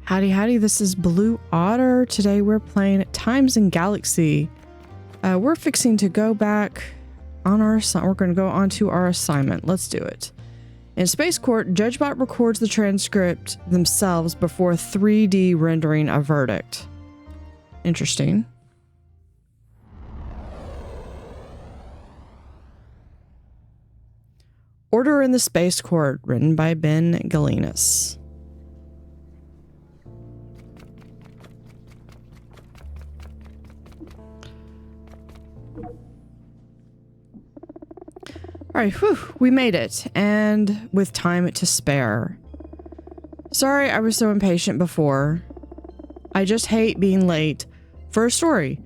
Howdy, howdy, this is Blue Otter. Today we're playing Times in Galaxy. We're fixing to go back on our assignment. We're going to go on to our assignment. Let's do it. In Space Court, JudgeBot records the transcript themselves before 3D rendering a verdict. Interesting. Order in the Space Court, written by Ben Galinas. All right, whew, we made it, and with time to spare. Sorry I was so impatient before. I just hate being late for a story.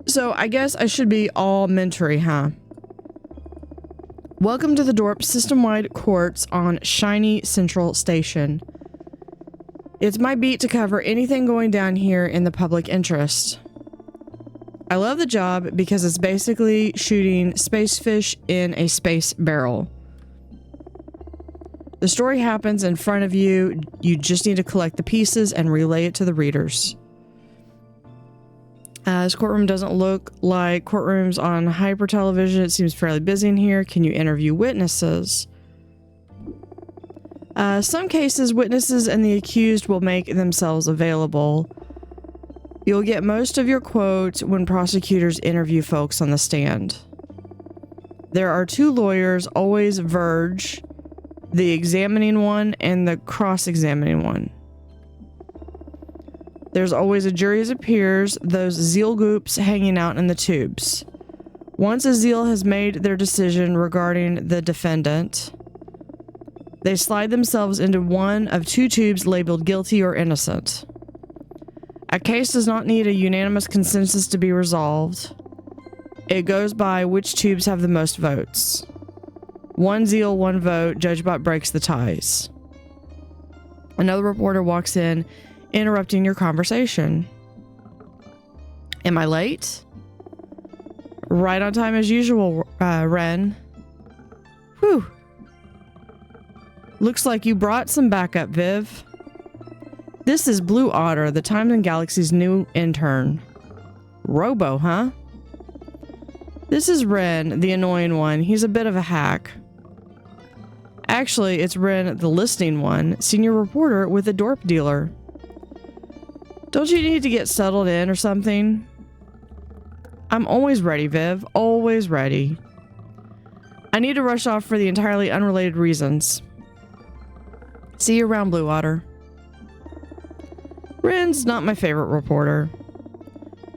So I guess I should be all mentory, huh? Welcome to the DORP system-wide courts on Shiny Central Station. It's my beat to cover anything going down here in the public interest. I love the job because it's basically shooting space fish in a space barrel. The story happens in front of you. You just need to collect the pieces and relay it to the readers. This courtroom doesn't look like courtrooms on hyper television. It seems fairly busy in here. Can you interview witnesses? Some cases, witnesses and the accused will make themselves available. You'll get most of your quotes when prosecutors interview folks on the stand. There are two lawyers, always Verge, the examining one and the cross-examining one. There's always a jury as peers, those zeal goops hanging out in the tubes. Once a zeal has made their decision regarding the defendant, they slide themselves into one of two tubes labeled guilty or innocent. A case does not need a unanimous consensus to be resolved. It goes by which tubes have the most votes. One zeal, one vote, JudgeBot breaks the ties. Another reporter walks in, interrupting your conversation. Am I late? Right on time as usual, Ren. Whew. Looks like you brought some backup, Viv. This is Blue Otter, the Times and Galaxy's new intern. Robo, huh? This is Ren, the annoying one. He's a bit of a hack. Actually, it's Ren, the listening one, senior reporter with a DORP dealer. Don't you need to get settled in or something? I'm always ready, Viv. Always ready. I need to rush off for the entirely unrelated reasons. See you around, Blue Otter. Ren's not my favorite reporter.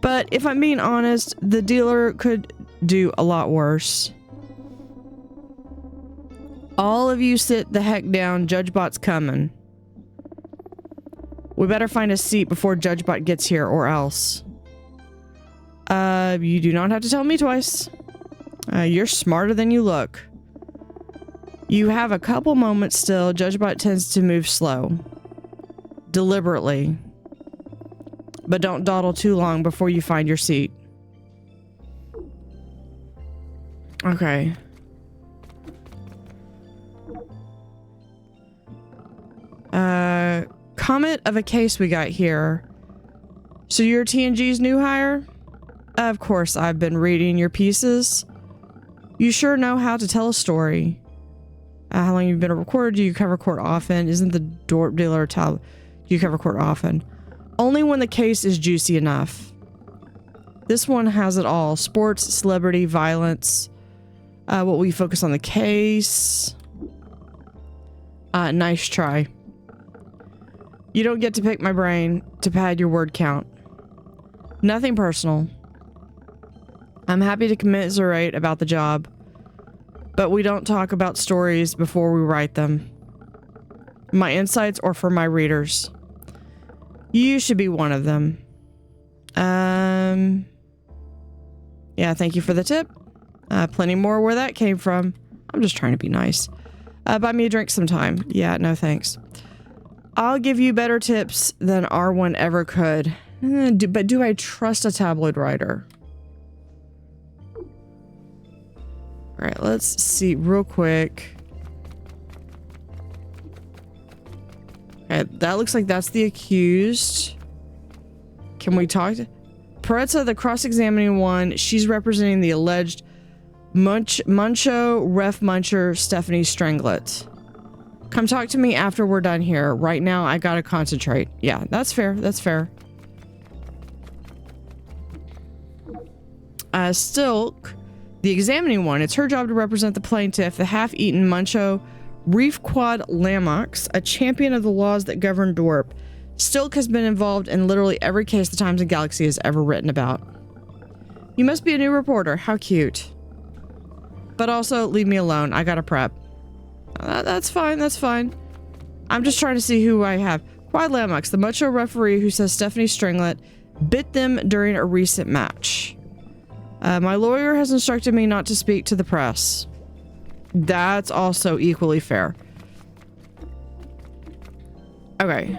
But if I'm being honest, the dealer could do a lot worse. All of you sit the heck down, JudgeBot's coming. We better find a seat before JudgeBot gets here or else. You do not have to tell me twice. You're smarter than you look. You have a couple moments still. JudgeBot tends to move slow. Deliberately. But don't dawdle too long before you find your seat. Okay. Comment of a case we got here. So you're TNG's new hire? Of course, I've been reading your pieces. You sure know how to tell a story. How long you've been a reporter? Do you cover court often? Isn't the DORP dealer do you cover court often? Only when the case is juicy enough. This one has it all. Sports, celebrity, violence. What we focus on the case. Nice try. You don't get to pick my brain to pad your word count. Nothing personal. I'm happy to commiserate about the job, but we don't talk about stories before we write them. My insights are for my readers. You should be one of them. Yeah, thank you for the tip. Plenty more where that came from. I'm just trying to be nice. Buy me a drink sometime. Yeah, no thanks. I'll give you better tips than R1 ever could. But do I trust a tabloid writer? Alright, let's see real quick. Okay, that looks like that's the accused. Can we talk to Peretza, the cross-examining one? She's representing the alleged Muncho Ref Muncher Stephanie Stranglet. Come talk to me after we're done here. Right now, I gotta concentrate. Yeah, that's fair. That's fair. Stilk, the examining one. It's her job to represent the plaintiff, the half-eaten Muncho Reef Quad Lamox, a champion of the laws that govern Dorp. Stilk has been involved in literally every case the Times and Galaxy has ever written about. You must be a new reporter. How cute. But also, leave me alone. I gotta prep. That's fine. That's fine. I'm just trying to see who I have. Quad Lamox, the Muncho referee who says Stephanie Stranglet bit them during a recent match. My lawyer has instructed me not to speak to the press. That's also equally fair. Okay.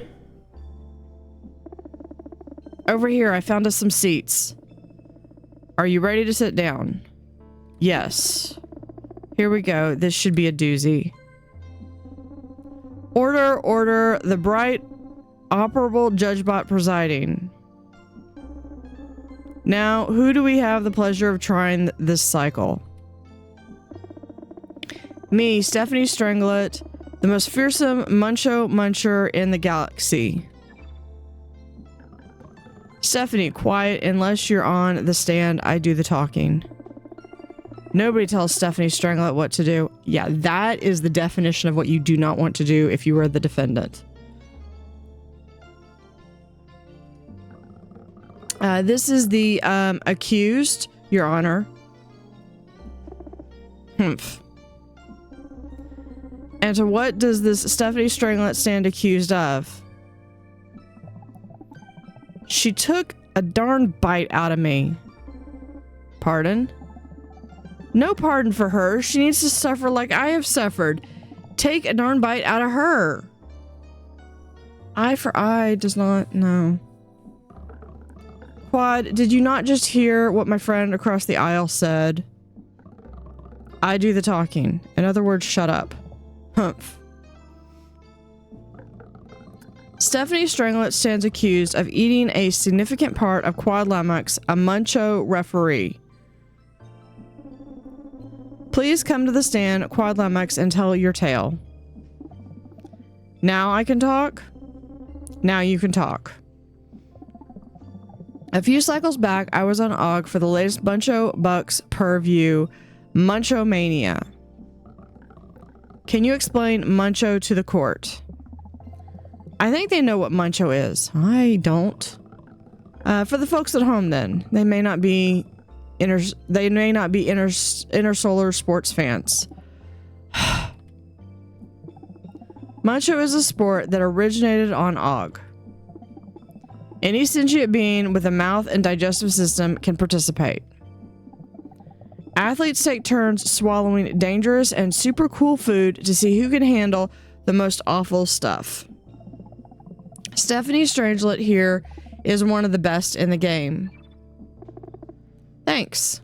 Over here, I found us some seats. Are you ready to sit down? Yes. Here we go. This should be a doozy. Order, order. The bright, operable JudgeBot presiding. Now, who do we have the pleasure of trying this cycle? Me, Stephanie Stranglet, the most fearsome Muncho Muncher in the galaxy. Stephanie, quiet. Unless you're on the stand, I do the talking. Nobody tells Stephanie Stranglet what to do. Yeah, that is the definition of what you do not want to do if you were the defendant. This is the accused, Your Honor. Humph. And to what does this Stephanie Stranglet stand accused of? She took a darn bite out of me. Pardon? No pardon for her. She needs to suffer like I have suffered. Take a darn bite out of her. Eye for eye does not... No. Quad, did you not just hear what my friend across the aisle said? I do the talking. In other words, shut up. Humph. Stephanie Stranglet stands accused of eating a significant part of Quad Lamox, a Muncho referee. Please come to the stand, Quad Lamox, and tell your tale. Now I can talk? Now you can talk. A few cycles back, I was on OG for the latest Muncho Bucks per view, Muncho Mania. Can you explain Muncho to the court? I think they know what Muncho is. I don't. For the folks at home, then, they may not be intersolar sports fans. Muncho is a sport that originated on OG. Any sentient being with a mouth and digestive system can participate. Athletes take turns swallowing dangerous and super cool food to see who can handle the most awful stuff. Stephanie Stranglet here is one of the best in the game. Thanks.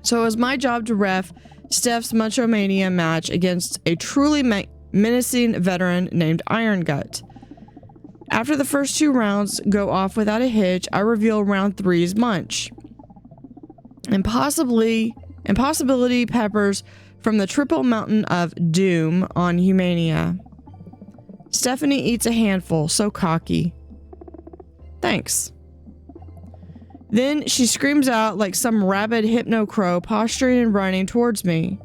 So it was my job to ref Steph's Muncho Mania match against a truly menacing veteran named Iron Gut. After the first two rounds go off without a hitch, I reveal round 3's munch. Impossibility peppers from the triple mountain of doom on Humania. Stephanie eats a handful, so cocky. Thanks. Then she screams out like some rabid hypno crow, posturing and running towards me.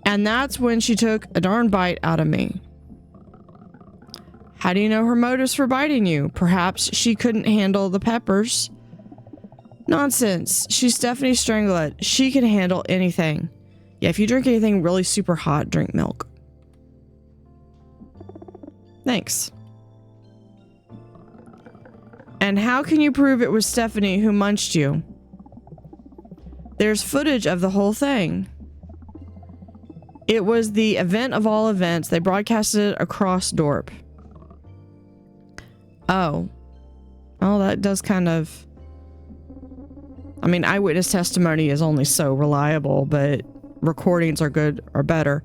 And that's when she took a darn bite out of me. How do you know her motives for biting you? Perhaps she couldn't handle the peppers. Nonsense. She's Stephanie Stranglet. She can handle anything. Yeah, if you drink anything really super hot, drink milk. Thanks. And how can you prove it was Stephanie who munched you? There's footage of the whole thing. It was the event of all events. They broadcasted it across Dorp. Oh. Oh, that does kind of... I mean, eyewitness testimony is only so reliable, but recordings are good or better.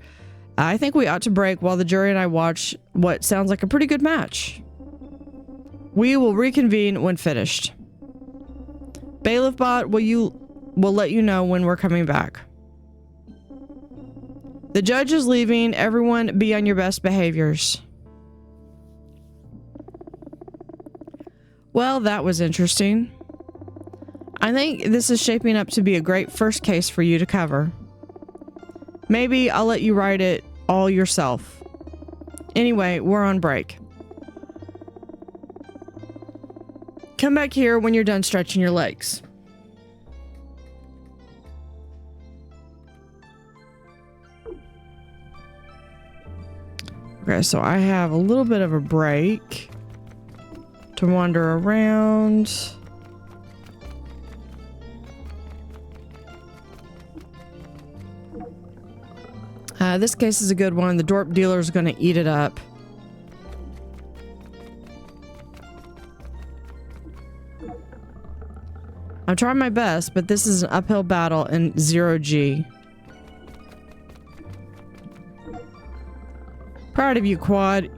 I think we ought to break while the jury and I watch what sounds like a pretty good match. We will reconvene when finished. Bailiff bot, will let you know when we're coming back. The judge is leaving. Everyone be on your best behaviors. Well, that was interesting. I think this is shaping up to be a great first case for you to cover. Maybe I'll let you write it all yourself. Anyway, we're on break. Come back here when you're done stretching your legs. Okay, so I have a little bit of a break to wander around. This case is a good one. The Dorp dealer is going to eat it up. I'm trying my best, but this is an uphill battle in 0G. Proud of you, Quad.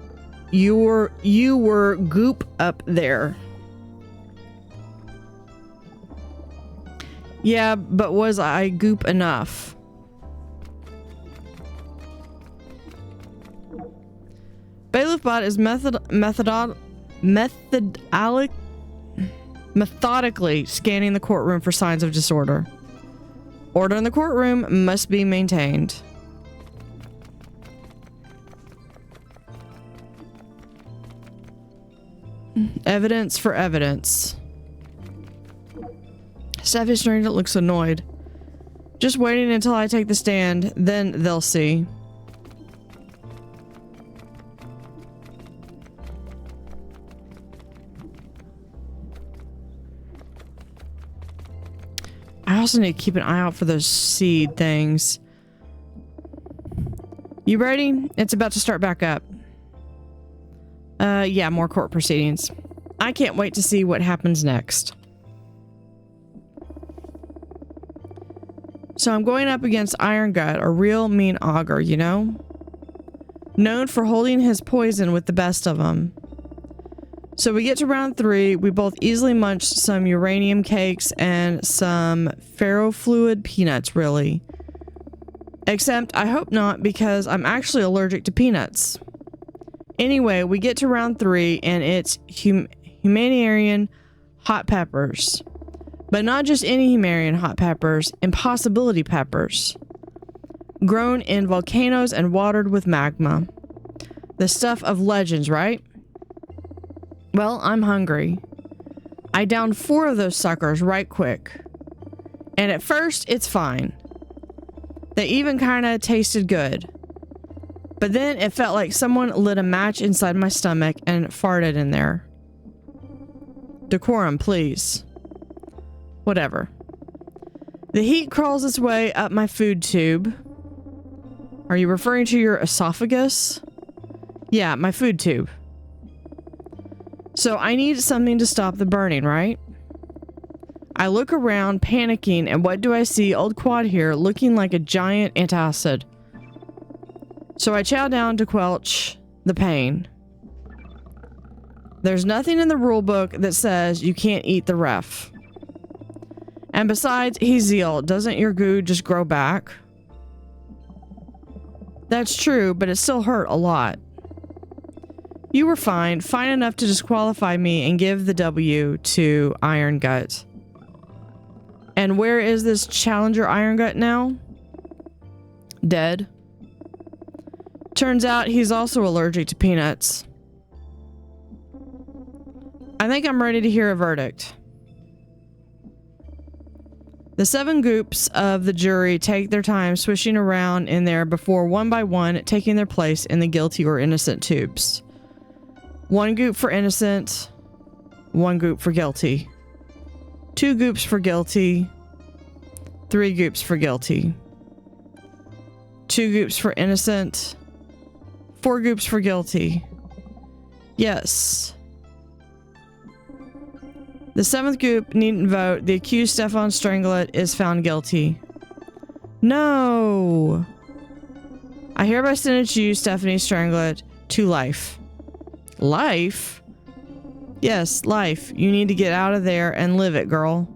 You were goop up there. Yeah, but was I goop enough? Bailiff bot is methodically scanning the courtroom for signs of disorder. Order in the courtroom must be maintained. Evidence for evidence. Staff Sergeant looks annoyed. Just waiting until I take the stand, then they'll see. I also need to keep an eye out for those seed things. You ready? It's about to start back up. Yeah, more court proceedings. I can't wait to see what happens next. So I'm going up against Iron Gut, a real mean augur, you know? Known for holding his poison with the best of them. So we get to round 3. We both easily munched some uranium cakes and some ferrofluid peanuts, really. Except I hope not, because I'm actually allergic to peanuts. Anyway, we get to round 3 and it's humanitarian hot peppers. But not just any humanitarian hot peppers, impossibility peppers. Grown in volcanoes and watered with magma. The stuff of legends, right? Well, I'm hungry. I downed 4 of those suckers right quick. And at first, it's fine. They even kind of tasted good. But then it felt like someone lit a match inside my stomach and farted in there. Decorum, please. Whatever. The heat crawls its way up my food tube. Are you referring to your esophagus? Yeah, my food tube. So I need something to stop the burning, right? I look around, panicking, and what do I see? Old Quad here, looking like a giant antacid. So I chow down to quench the pain. There's nothing in the rulebook that says you can't eat the ref. And besides, he's Zeal. Doesn't your goo just grow back? That's true, but it still hurt a lot. You were fine enough to disqualify me and give the W to Iron Gut. And where is this Challenger Iron Gut now? Dead. Turns out he's also allergic to peanuts. I think I'm ready to hear a verdict. The 7 goops of the jury take their time swishing around in there before one by one taking their place in the guilty or innocent tubes. 1 goop for innocent, 1 goop for guilty. 2 goops for guilty, 3 goops for guilty. 2 goops for innocent, 4 goops for guilty. Yes. The 7th goop needn't vote. The accused Stefan Stranglet is found guilty. No! I hereby sentence you, Stephanie Stranglet, to life. Life? Yes, life. You need to get out of there and live it, girl.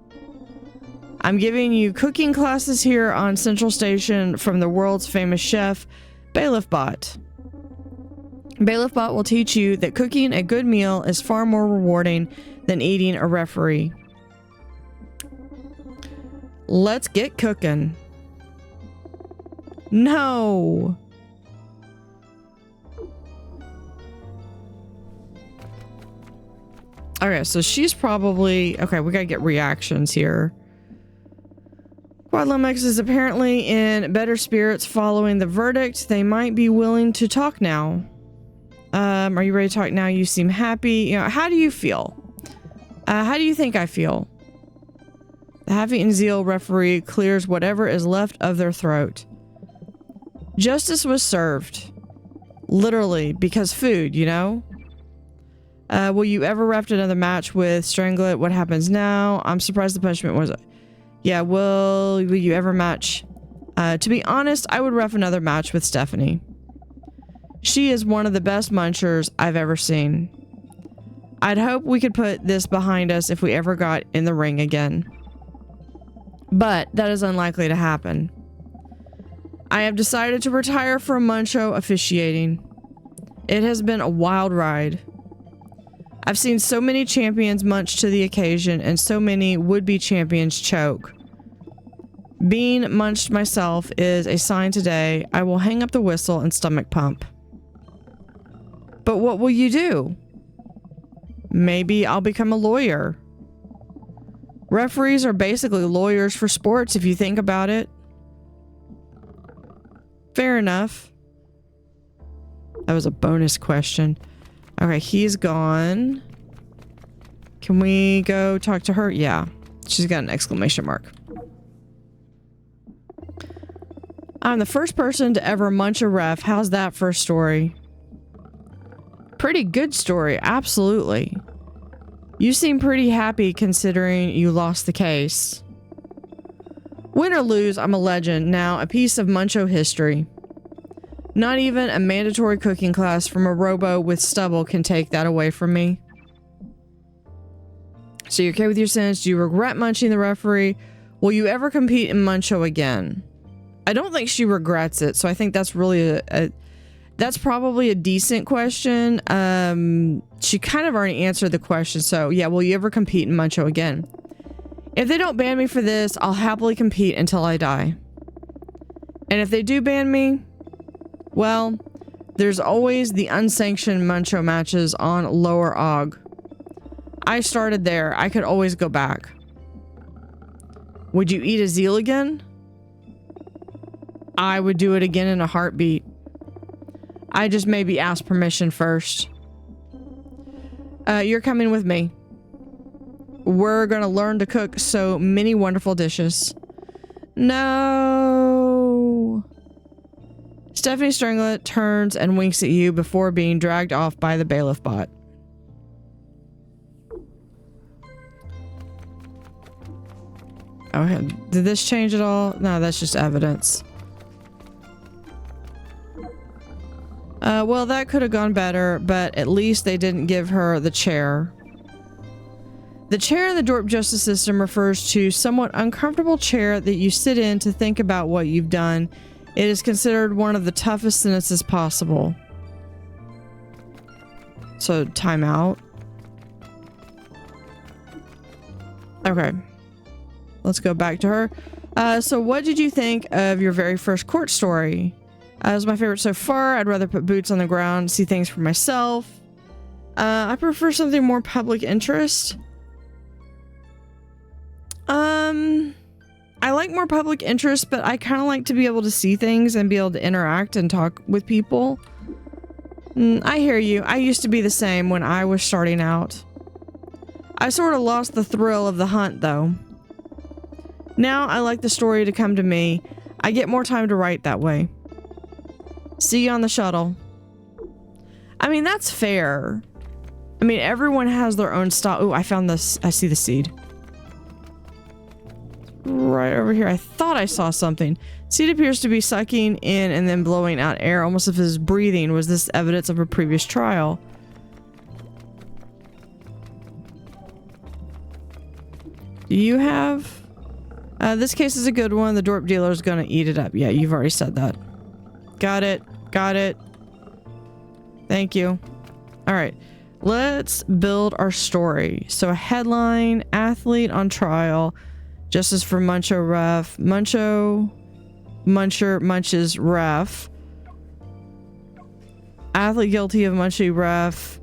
I'm giving you cooking classes here on Central Station from the world's famous chef, BailiffBot. BailiffBot will teach you that cooking a good meal is far more rewarding than eating a referee. Let's get cooking. No. Okay, so she's probably... Okay, we gotta get reactions here. Quadlumex is apparently in better spirits following the verdict. They might be willing to talk now. Are you ready to talk now? You seem happy. You know, how do you feel? How do you think I feel? The Happy and Zeal referee clears whatever is left of their throat. Justice was served. Literally, because food, you know? Will you ever ref another match with Stranglet? What happens now? I'm surprised the punishment was... Yeah, will you ever match? To be honest, I would ref another match with Stephanie. She is one of the best munchers I've ever seen. I'd hope we could put this behind us if we ever got in the ring again. But that is unlikely to happen. I have decided to retire from Muncho officiating. It has been a wild ride. I've seen so many champions munch to the occasion and so many would-be champions choke. Being munched myself is a sign today I will hang up the whistle and stomach pump. But what will you do? Maybe I'll become a lawyer. Referees are basically lawyers for sports if you think about it. Fair enough. That was a bonus question. Okay, he's gone. Can we go talk to her? Yeah. She's got an exclamation mark. I'm the first person to ever munch a ref. How's that for a story? Pretty good story, absolutely. You seem pretty happy considering you lost the case. Win or lose, I'm a legend. Now, a piece of Muncho history. Not even a mandatory cooking class from a robo with stubble can take that away from me. So you're okay with your sentence? Do you regret munching the referee? Will you ever compete in Muncho again? I don't think she regrets it, so I think that's really that's probably a decent question. She kind of already answered the question, so yeah, will you ever compete in Muncho again? If they don't ban me for this, I'll happily compete until I die. And if they do ban me, well, there's always the unsanctioned Muncho matches on Lower Og. I started there. I could always go back. Would you eat a Zeal again? I would do it again in a heartbeat. I just maybe ask permission first. You're coming with me. We're gonna learn to cook so many wonderful dishes. No. Stephanie Stranglet turns and winks at you before being dragged off by the BailiffBot. Okay, did this change at all? No, that's just evidence. Well, that could have gone better, but at least they didn't give her the chair. The chair in the Dorp justice system refers to somewhat uncomfortable chair that you sit in to think about what you've done. It is considered one of the toughest sentences possible. So, timeout. Okay. Let's go back to her. So what did you think of your very first court story? It was my favorite so far. I'd rather put boots on the ground, see things for myself. I prefer something more public interest. I like more public interest, but I kind of like to be able to see things and be able to interact and talk with people. I hear you. I used to be the same when I was starting out. I sort of lost the thrill of the hunt, though. Now I like the story to come to me. I get more time to write that way. See you on the shuttle. I mean, that's fair. I mean, everyone has their own style. Oh, I found this. I see the seed. right over here. I thought I saw something. Seed appears to be sucking in and then blowing out air, almost as if his breathing. Was this evidence of a previous trial? Do you have... this case is a good one. The Dorp dealer is going to eat it up. Yeah, you've already said that. Got it. Got it. Thank you. All right. Let's build our story. So a headline, athlete on trial, justice for Muncho ref, Muncher munches ref, athlete guilty of Munchie ref.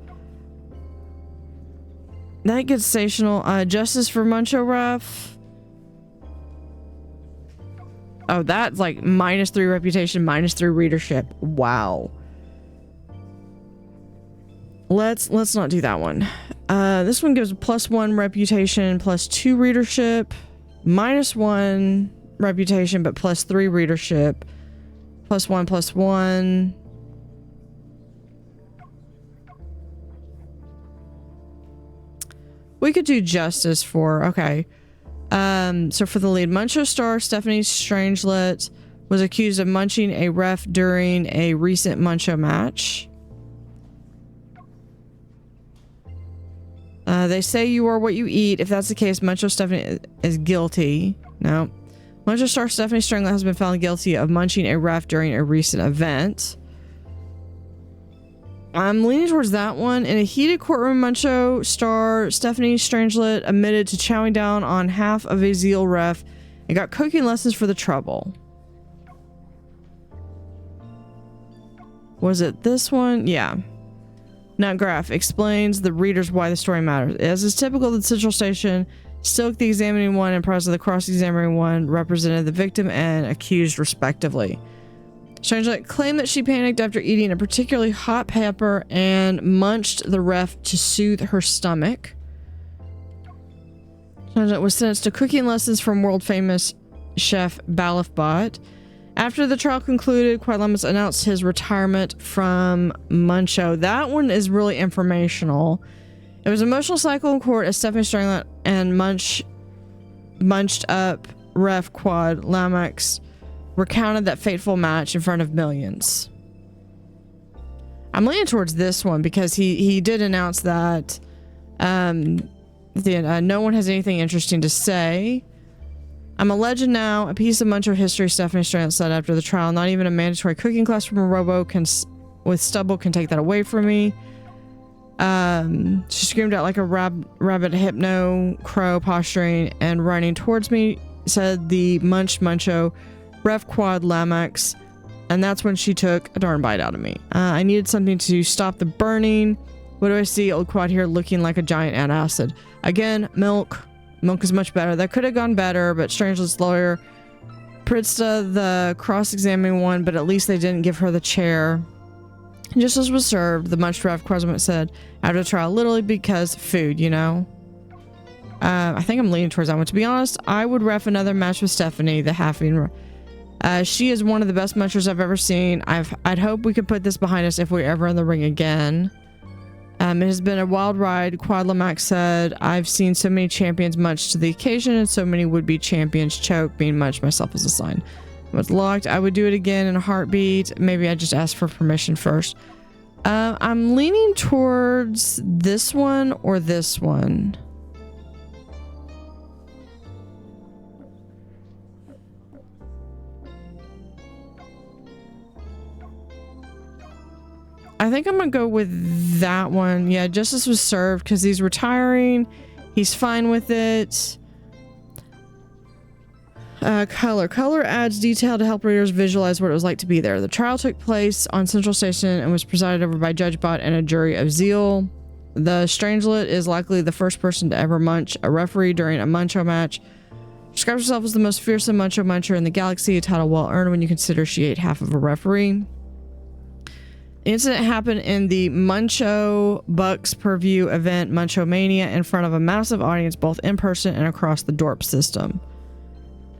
That gets sensational. Justice for Muncho ref. Oh, that's like -3 reputation, -3 readership. Wow. Let's not do that one. This one gives +1 reputation, +2 readership, -1 reputation, but +3 readership, +1. We could do justice for, okay. So for the lead, Muncho star Stephanie Strangelet was accused of munching a ref during a recent Muncho match. They say you are what you eat. If that's the case, Muncho Stephanie is guilty. No. Muncho star Stephanie Strangelet has been found guilty of munching a ref during a recent event. I'm leaning towards that one. In a heated courtroom, Muncho star Stephanie Strangelet admitted to chowing down on half of a Zeal ref and got cooking lessons for the trouble. Was it this one? Yeah. Nutgraph explains the readers why the story matters. As is typical, the Central Station, Silk, the examining one, and Price of the cross-examining one represented the victim and accused respectively. Strangelet claimed that she panicked after eating a particularly hot pepper and munched the ref to soothe her stomach. Strangelet was sentenced to cooking lessons from world-famous chef Balifbot. After the trial concluded, Quadlamus announced his retirement from Muncho. That one is really informational. It was an emotional cycle in court as Stephanie Strangelet and munched up ref Quad Lamex recounted that fateful match in front of millions. I'm leaning towards this one because he did announce that no one has anything interesting to say. I'm a legend now, a piece of Muncho history, Stephanie Strangelet said after the trial. Not even a mandatory cooking class from a robo with stubble can take that away from me. She screamed out like a rabbit hypno crow, posturing and running towards me, said the Muncho ref Quad Lamex, and that's when she took a darn bite out of me. I needed something to stop the burning. What do I see? Old Quad here looking like a giant antacid. Again, milk. Milk is much better. That could have gone better, but Strangelet's lawyer Pritzta the cross-examining one, but at least they didn't give her the chair. Justice was served, the munched ref Quadlamus said after the trial, literally because food, you know? I think I'm leaning towards that one. To be honest, I would ref another match with Stephanie, the halving. She is one of the best munchers I've ever seen. I'd hope we could put this behind us if we're ever in the ring again. It has been a wild ride, Quadlamax said. I've seen so many champions munch to the occasion and so many would-be champions choke, being munched myself as a sign. It was locked. I would do it again in a heartbeat. Maybe I just ask for permission first. I'm leaning towards this one or this one. I think I'm gonna go with that one. Yeah, justice was served because he's retiring. He's fine with it. Color adds detail to help readers visualize what it was like to be there. The trial took place on Central Station and was presided over by Judge Bot and a jury of Zeal. The Strangelet is likely the first person to ever munch a referee during a Muncho match. Describes herself as the most fearsome Muncho muncher in the galaxy, a title well earned when you consider she ate half of a referee. The incident happened in the Muncho Bucks per view event Muncho Mania in front of a massive audience both in person and across the Dorp system.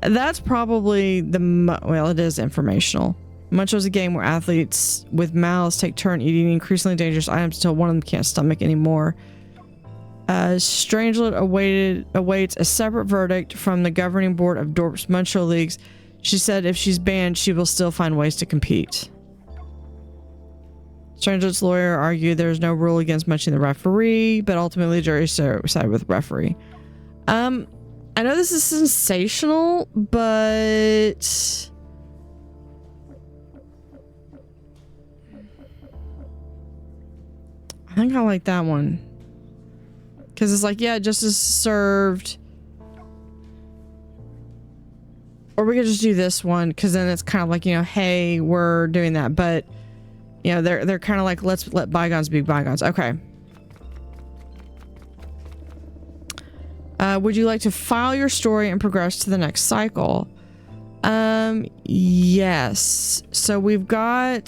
That's probably well, it is informational. Muncho is a game where athletes with mouths take turn eating increasingly dangerous items until one of them can't stomach anymore. Strangelet awaits a separate verdict from the governing board of Dorp's Muncho Leagues. She said if she's banned, she will still find ways to compete. Strangelet's lawyer argued there's no rule against munching the referee, but ultimately the jury sided with referee. I know this is sensational, but I think I like that one. Because it's like, yeah, justice served. Or we could just do this one, because then it's kind of like, you know, hey, we're doing that. But, you know, they're kind of like, let's let bygones be bygones. Okay. Would you like to file your story and progress to the next cycle? Yes. So we've got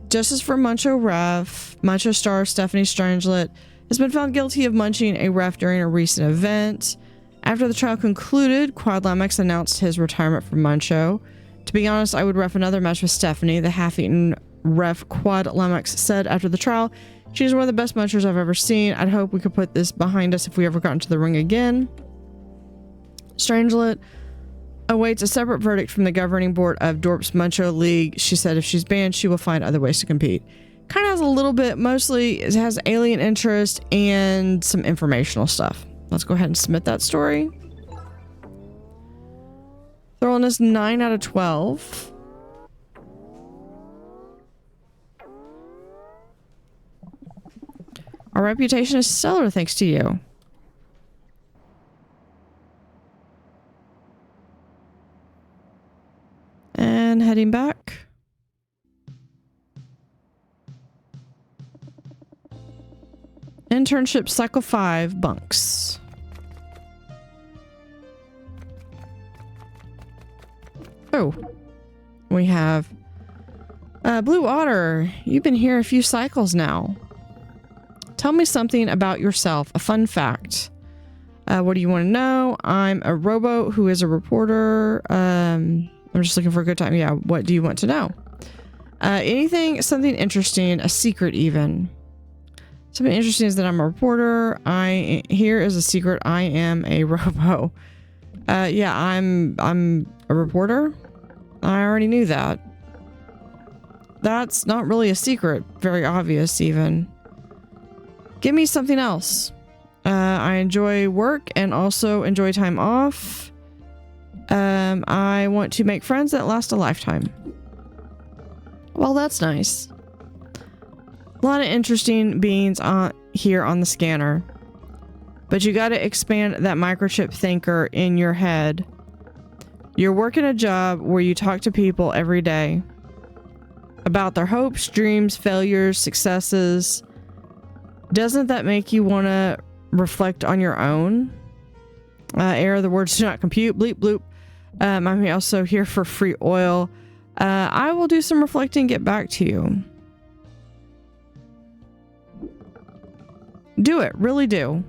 justice for Muncho Ref. Muncho star Stephanie Strangelet has been found guilty of munching a ref during a recent event. After the trial concluded, Quad Lamex announced his retirement from Muncho. To be honest, I would ref another match with Stephanie. The half-eaten ref Quad Lamex said after the trial, she's one of the best munchers I've ever seen. I'd hope we could put this behind us if we ever got into the ring again. Strangelet awaits a separate verdict from the governing board of Dorp's Muncho League. She said if she's banned, she will find other ways to compete. Kind of has a little bit, mostly it has alien interest and some informational stuff. Let's go ahead and submit that story. Thoroughness 9 out of 12. Our reputation is stellar thanks to you. And heading back. Internship cycle 5 bunks. Oh, we have Blue Otter. You've been here a few cycles now. Tell me something about yourself, a fun fact. What do you want to know? I'm a robo who is a reporter. I'm just looking for a good time. Yeah, what do you want to know? Anything, something interesting, a secret even. Something interesting is that I'm a reporter. Here is a secret. I am a robo. Yeah, I'm a reporter. I already knew that. That's not really a secret. Very obvious even. Give me something else. I enjoy work and also enjoy time off. I want to make friends that last a lifetime. Well, that's nice. A lot of interesting beings here on the scanner. But you got to expand that microchip thinker in your head. You're working a job where you talk to people every day about their hopes, dreams, failures, successes. Doesn't that make you want to reflect on your own? Error, the words do not compute. Bleep bloop. I'm also here for free oil. I will do some reflecting and get back to you. Do it. Really do.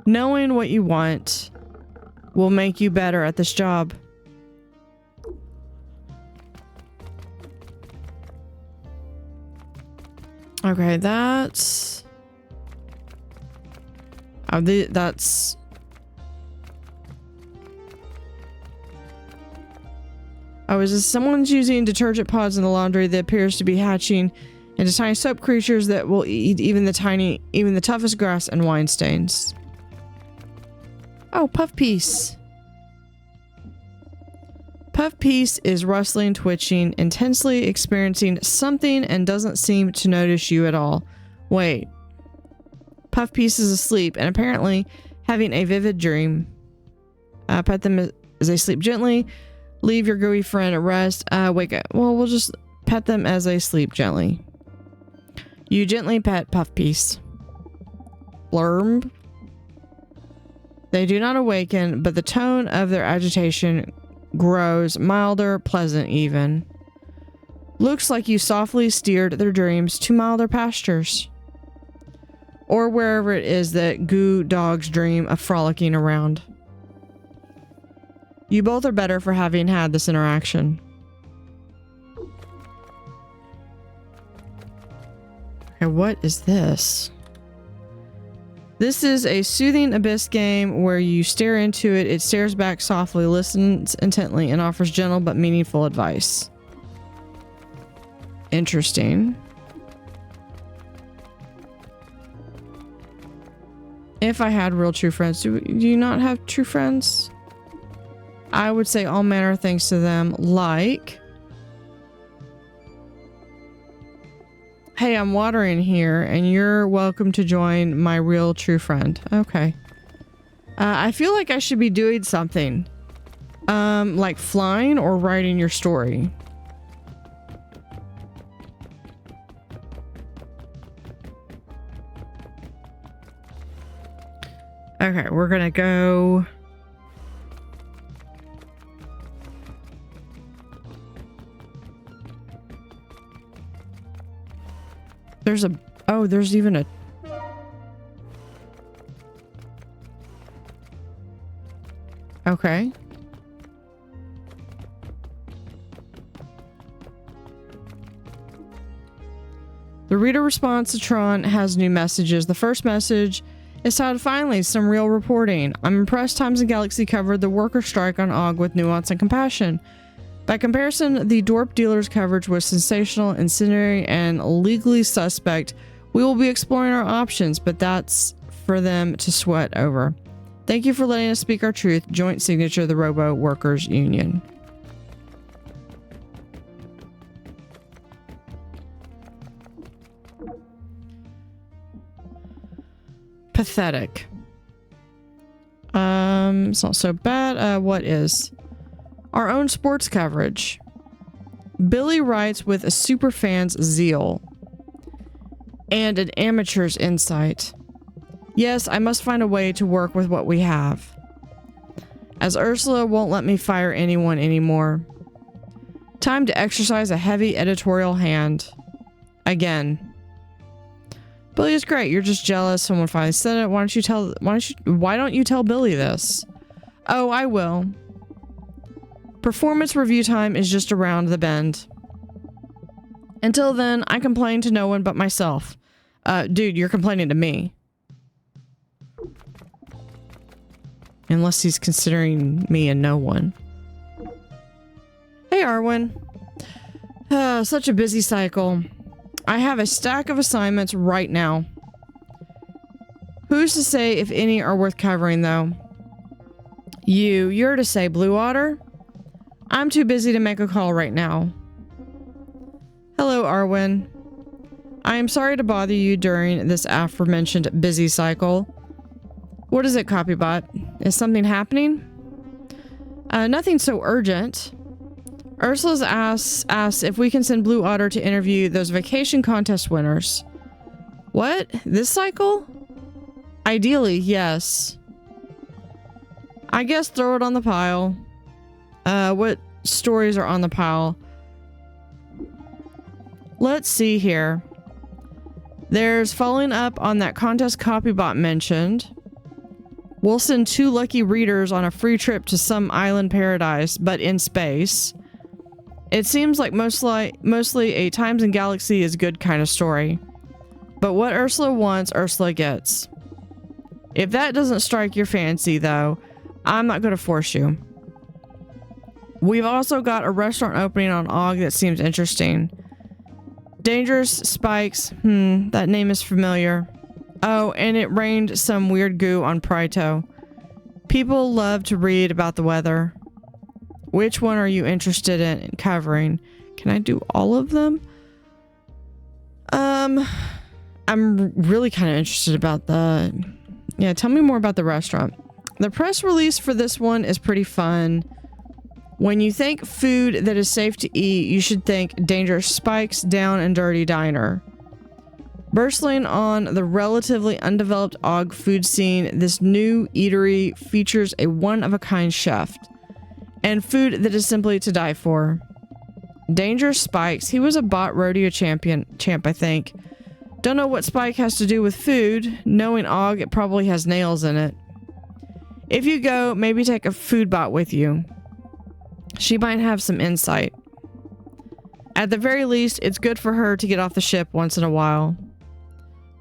Knowing what you want will make you better at this job. Okay, that's... that's... Oh, is this someone's using detergent pods in the laundry that appears to be hatching into tiny soap creatures that will eat even the toughest grass and wine stains. Oh, Puff Piece. Puff Piece is rustling, twitching, intensely experiencing something and doesn't seem to notice you at all. Wait. Puff Piece is asleep and apparently having a vivid dream. Pet them as they sleep gently. Leave your gooey friend at rest. Wake up. Well, we'll just pet them as they sleep gently. You gently pet Puff Piece. Blurb. They do not awaken, but the tone of their agitation grows milder, pleasant even. Looks like you softly steered their dreams to milder pastures. Or wherever it is that goo dogs dream of frolicking around. You both are better for having had this interaction. Okay, what is this? This is a soothing abyss game where you stare into it, it stares back softly, listens intently, and offers gentle but meaningful advice. Interesting. If I had real true friends, do you not have true friends? I would say all manner of things to them, like, hey, I'm watering here, and you're welcome to join my real true friend. Okay. I feel like I should be doing something. Like flying or writing your story. Okay, we're gonna go... There's a... Oh, there's even a... Okay. The reader response to Tron has new messages. The first message is titled, "Finally, some real reporting. I'm impressed Times and Galaxy covered the worker strike on OG with nuance and compassion. By comparison, the Dorp dealer's coverage was sensational, incendiary, and legally suspect. We will be exploring our options, but that's for them to sweat over. Thank you for letting us speak our truth. Joint signature, the Robo Workers Union." Pathetic. It's not so bad. What is? Our own sports coverage. Billy writes with a superfan's zeal and an amateur's insight. Yes, I must find a way to work with what we have, as Ursula won't let me fire anyone anymore. Time to exercise a heavy editorial hand. Again. Billy is great. You're just jealous. Someone finally said it. Why don't you tell Billy this? Oh, I will. Performance review time is just around the bend. Until then, I complain to no one but myself. Dude, you're complaining to me. Unless he's considering me a no one. Hey, Arwen. Such a busy cycle. I have a stack of assignments right now. Who's to say if any are worth covering, though? You're to say, Blue Water? I'm too busy to make a call right now. Hello, Arwen. I am sorry to bother you during this aforementioned busy cycle. What is it, Copybot? Is something happening? Nothing so urgent. Ursula's asked if we can send Blue Otter to interview those vacation contest winners. What? This cycle? Ideally, yes. I guess throw it on the pile. What stories are on the pile? Let's see here. There's following up on that contest Copybot mentioned. We'll send 2 lucky readers on a free trip to some island paradise, but in space. It seems like mostly a Times and Galaxy is good kind of story. But what Ursula wants, Ursula gets. If that doesn't strike your fancy, though, I'm not going to force you. We've also got a restaurant opening on OG that seems interesting. Dangerous Spikes. That name is familiar. Oh, and it rained some weird goo on Prito. People love to read about the weather. Which one are you interested in covering? Can I do all of them? I'm really kind of interested about the... Yeah, tell me more about the restaurant. The press release for this one is pretty fun. When you think food that is safe to eat, you should think Dangerous Spikes Down and Dirty Diner. Bursting on the relatively undeveloped OG food scene, this new eatery features a one-of-a-kind chef and food that is simply to die for. Dangerous Spikes, he was a bot rodeo champ, I think. Don't know what Spike has to do with food. Knowing Og, it probably has nails in it. If you go, maybe take a food bot with you. She might have some insight. At the very least, it's good for her to get off the ship once in a while.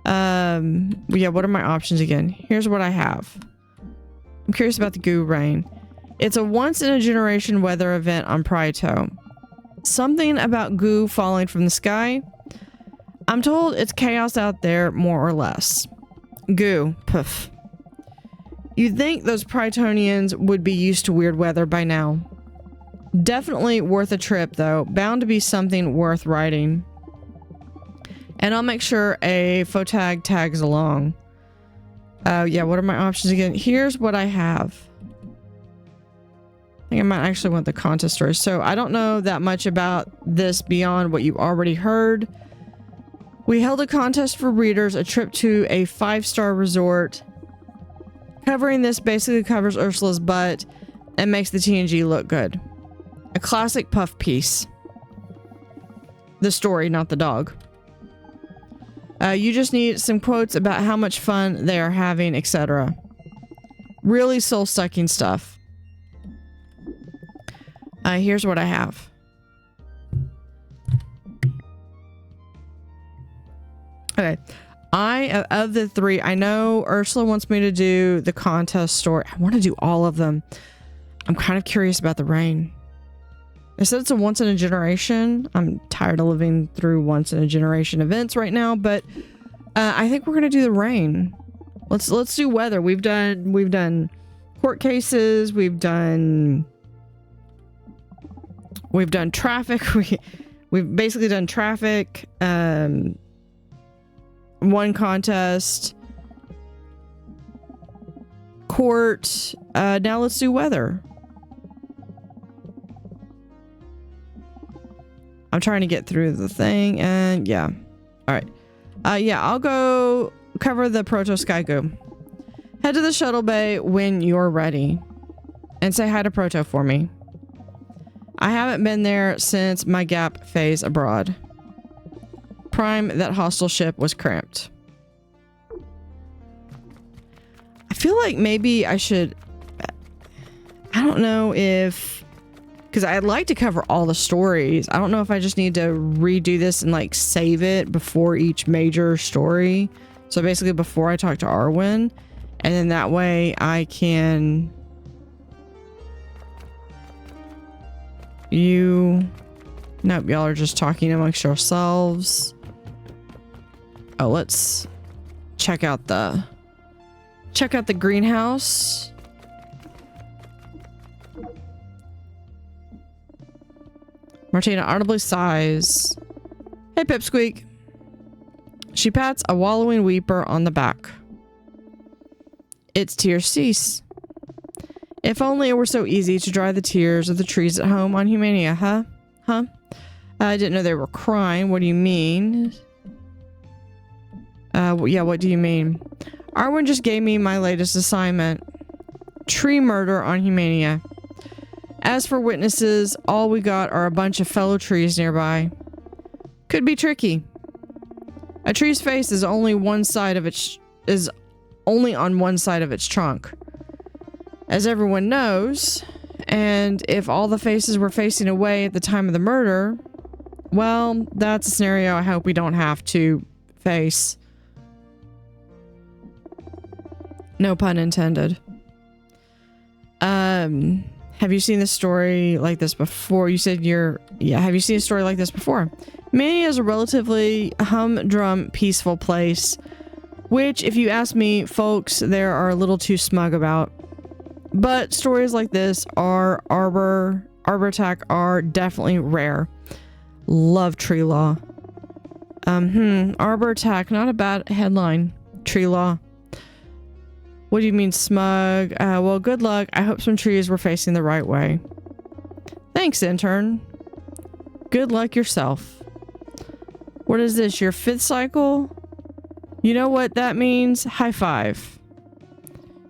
Yeah, what are my options again? Here's what I have. I'm curious about the goo rain. It's a once-in-a-generation weather event on Prito. Something about goo falling from the sky. I'm told it's chaos out there, more or less. Goo. Poof. You'd think those Prytonians would be used to weird weather by now. Definitely worth a trip, though. Bound to be something worth writing. And I'll make sure a photag tags along. Yeah, what are my options again? Here's what I have. I think I might actually want the contest story. So I don't know that much about this beyond what you already heard. We held a contest for readers, a trip to a 5-star resort. Covering this basically covers Ursula's butt and makes the TNG look good. A classic puff piece. The story, not the dog. You just need some quotes about how much fun they are having, etc. Really soul-sucking stuff. Here's what I have. Okay. Of the 3, I know Ursula wants me to do the contest story. I want to do all of them. I'm kind of curious about the rain. It said it's a once in a generation. I'm tired of living through once in a generation events right now, but I think we're gonna do the rain. Let's do weather. We've done court cases. We've done traffic. We've basically done traffic. One contest. Court. Now let's do weather. I'm trying to get through the thing, and yeah. All right. Yeah, I'll go cover the Proto Sky Goo. Head to the shuttle bay when you're ready. And say hi to Proto for me. I haven't been there since my gap phase abroad. Prime, that hostile ship was cramped. I feel like maybe I should... I don't know if... Because I'd like to cover all the stories. I don't know if I just need to redo this and like save it before each major story. So basically before I talk to Arwen. And then that way I can... Nope, y'all are just talking amongst yourselves. Oh, let's check out the greenhouse. Martina audibly sighs. Hey, Pipsqueak. She pats a wallowing weeper on the back. Its tears cease. If only it were so easy to dry the tears of the trees at home on Humania, huh? Huh? I didn't know they were crying. What do you mean? Yeah, what do you mean? Arwen just gave me my latest assignment. Tree murder on Humania. As for witnesses, all we got are a bunch of fellow trees nearby. Could be tricky. A tree's face is only on one side of its trunk. As everyone knows, and if all the faces were facing away at the time of the murder, well, that's a scenario I hope we don't have to face. No pun intended. Have you seen a story like this before? You said have you seen a story like this before? Mania is a relatively humdrum, peaceful place, which, if you ask me, folks there are a little too smug about. But stories like this Arbor attack are definitely rare. Love tree law. Arbor attack, not a bad headline. Tree law. What do you mean smug? Well, good luck. I hope some trees were facing the right way. Thanks, intern. Good luck yourself. What is this, your 5th cycle? You know what that means? High five.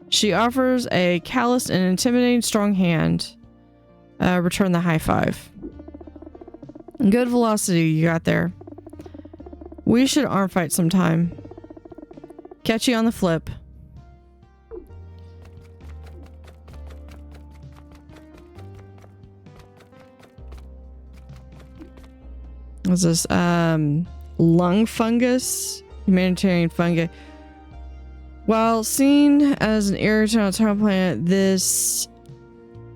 She offers a calloused and intimidating strong hand. Return the high five. Good velocity you got there. We should arm fight sometime. Catch you on the flip. What's this? Lung fungus Humanitarian fungi. While seen as an irritant on a town planet, this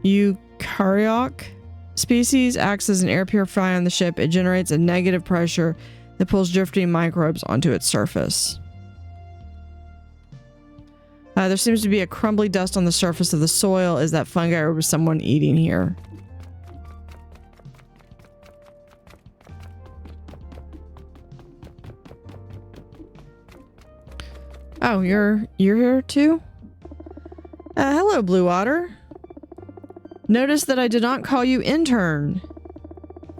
eukaryotic species acts as an air purifier on the ship. It generates a negative pressure that pulls drifting microbes onto its surface. There seems to be a crumbly dust on the surface of the soil. Is that fungi or was someone eating here? Oh, you're here too? Hello, Blue Water. Notice that I did not call you intern,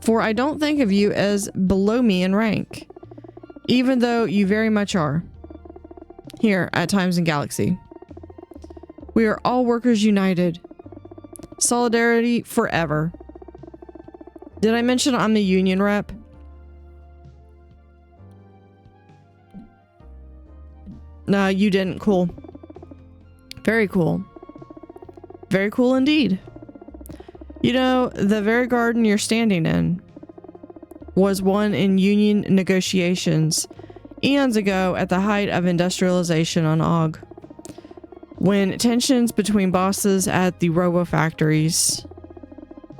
for I don't think of you as below me in rank, even though you very much are. Here at Times in Galaxy. We are all workers united. Solidarity forever. Did I mention I'm the union rep? No, you didn't. Cool. Very cool. Very cool indeed. You know, the very garden you're standing in was won in union negotiations eons ago at the height of industrialization on Og, when tensions between bosses at the robo factories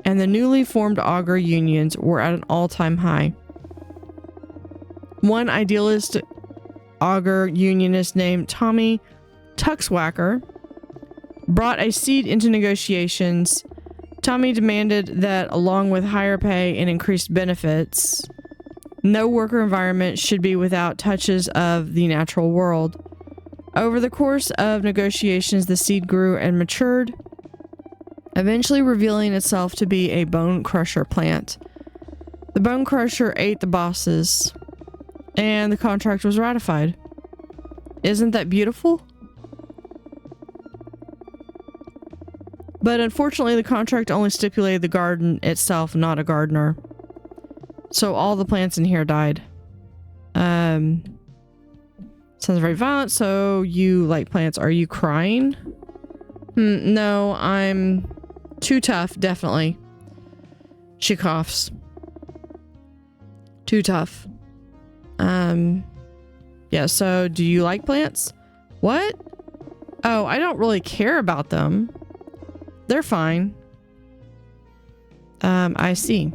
and the newly formed auger unions were at an all-time high. One idealist auger unionist named Tommy Tuxwacker brought a seat into negotiations. Tommy demanded that, along with higher pay and increased benefits, no worker environment should be without touches of the natural world. Over the course of negotiations, the seed grew and matured, eventually revealing itself to be a bone crusher plant. The bone crusher ate the bosses, and the contract was ratified. Isn't that beautiful? But unfortunately, the contract only stipulated the garden itself, not a gardener. So all the plants in here died. Sounds very violent. So you like plants. Are you crying? No, I'm too tough, definitely. She coughs. Too tough. Yeah, so do you like plants? What? Oh, I don't really care about them. They're fine. I see.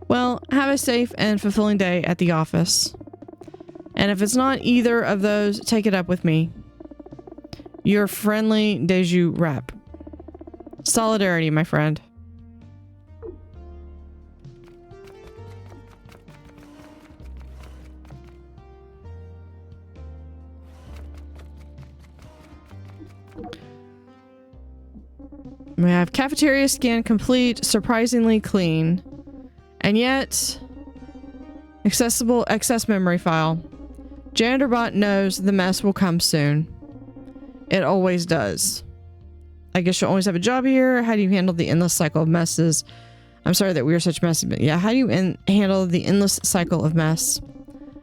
Well, have a safe and fulfilling day at the office. And if it's not either of those, take it up with me. Your friendly Deju rep. Solidarity, my friend. We have cafeteria scan complete, surprisingly clean. And yet, accessible excess memory file. JanitorBot knows the mess will come soon. It always does. I guess you'll always have a job here. How do you handle the endless cycle of messes? I'm sorry that we are such messy, but yeah, how do you handle the endless cycle of mess?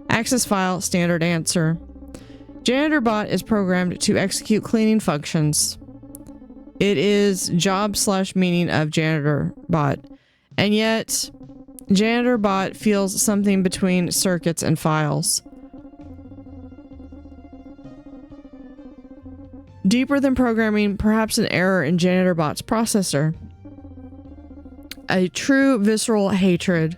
Access file, standard answer. JanitorBot is programmed to execute cleaning functions. It is job/meaning of JanitorBot. And yet, JanitorBot feels something between circuits and files. Deeper than programming, perhaps an error in JanitorBot's processor. A true visceral hatred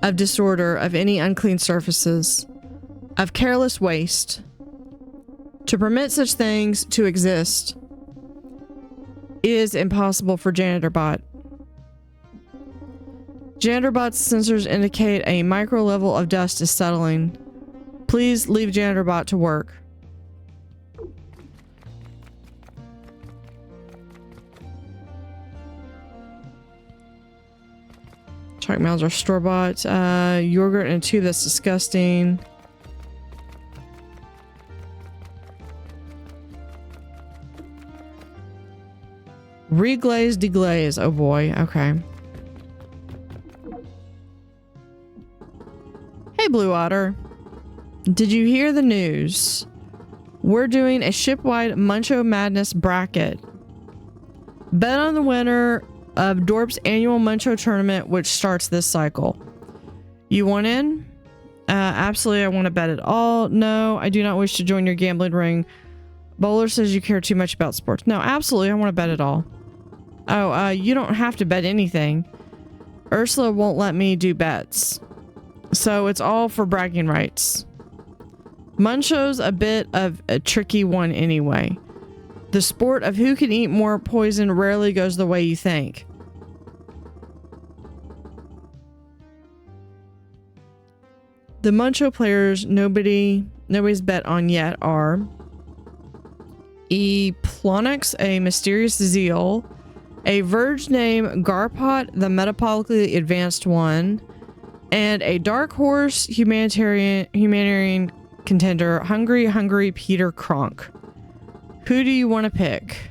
of disorder, of any unclean surfaces, of careless waste. To permit such things to exist is impossible for JanitorBot. JanitorBot's sensors indicate a micro level of dust is settling. Please leave JanitorBot to work. Chalk mounds are store-bought. Yogurt in a tube, that's disgusting. Reglaze, deglaze. Oh boy, okay. Hey, Blue Otter. Did you hear the news? We're doing a ship-wide Muncho Madness bracket. Bet on the winner of Dorp's annual Muncho tournament, which starts this cycle. You want in? Absolutely, I want to bet it all. No, I do not wish to join your gambling ring. Bowler says you care too much about sports. No, absolutely, I want to bet it all. Oh, you don't have to bet anything. Ursula won't let me do bets. So it's all for bragging rights. Muncho's a bit of a tricky one anyway. The sport of who can eat more poison rarely goes the way you think. The Muncho players nobody's bet on yet are Eplonix, a mysterious zeal, a verge named Garpot, the metabolically advanced one, and a dark horse humanitarian contender, Hungry Peter Kronk. Who do you want to pick?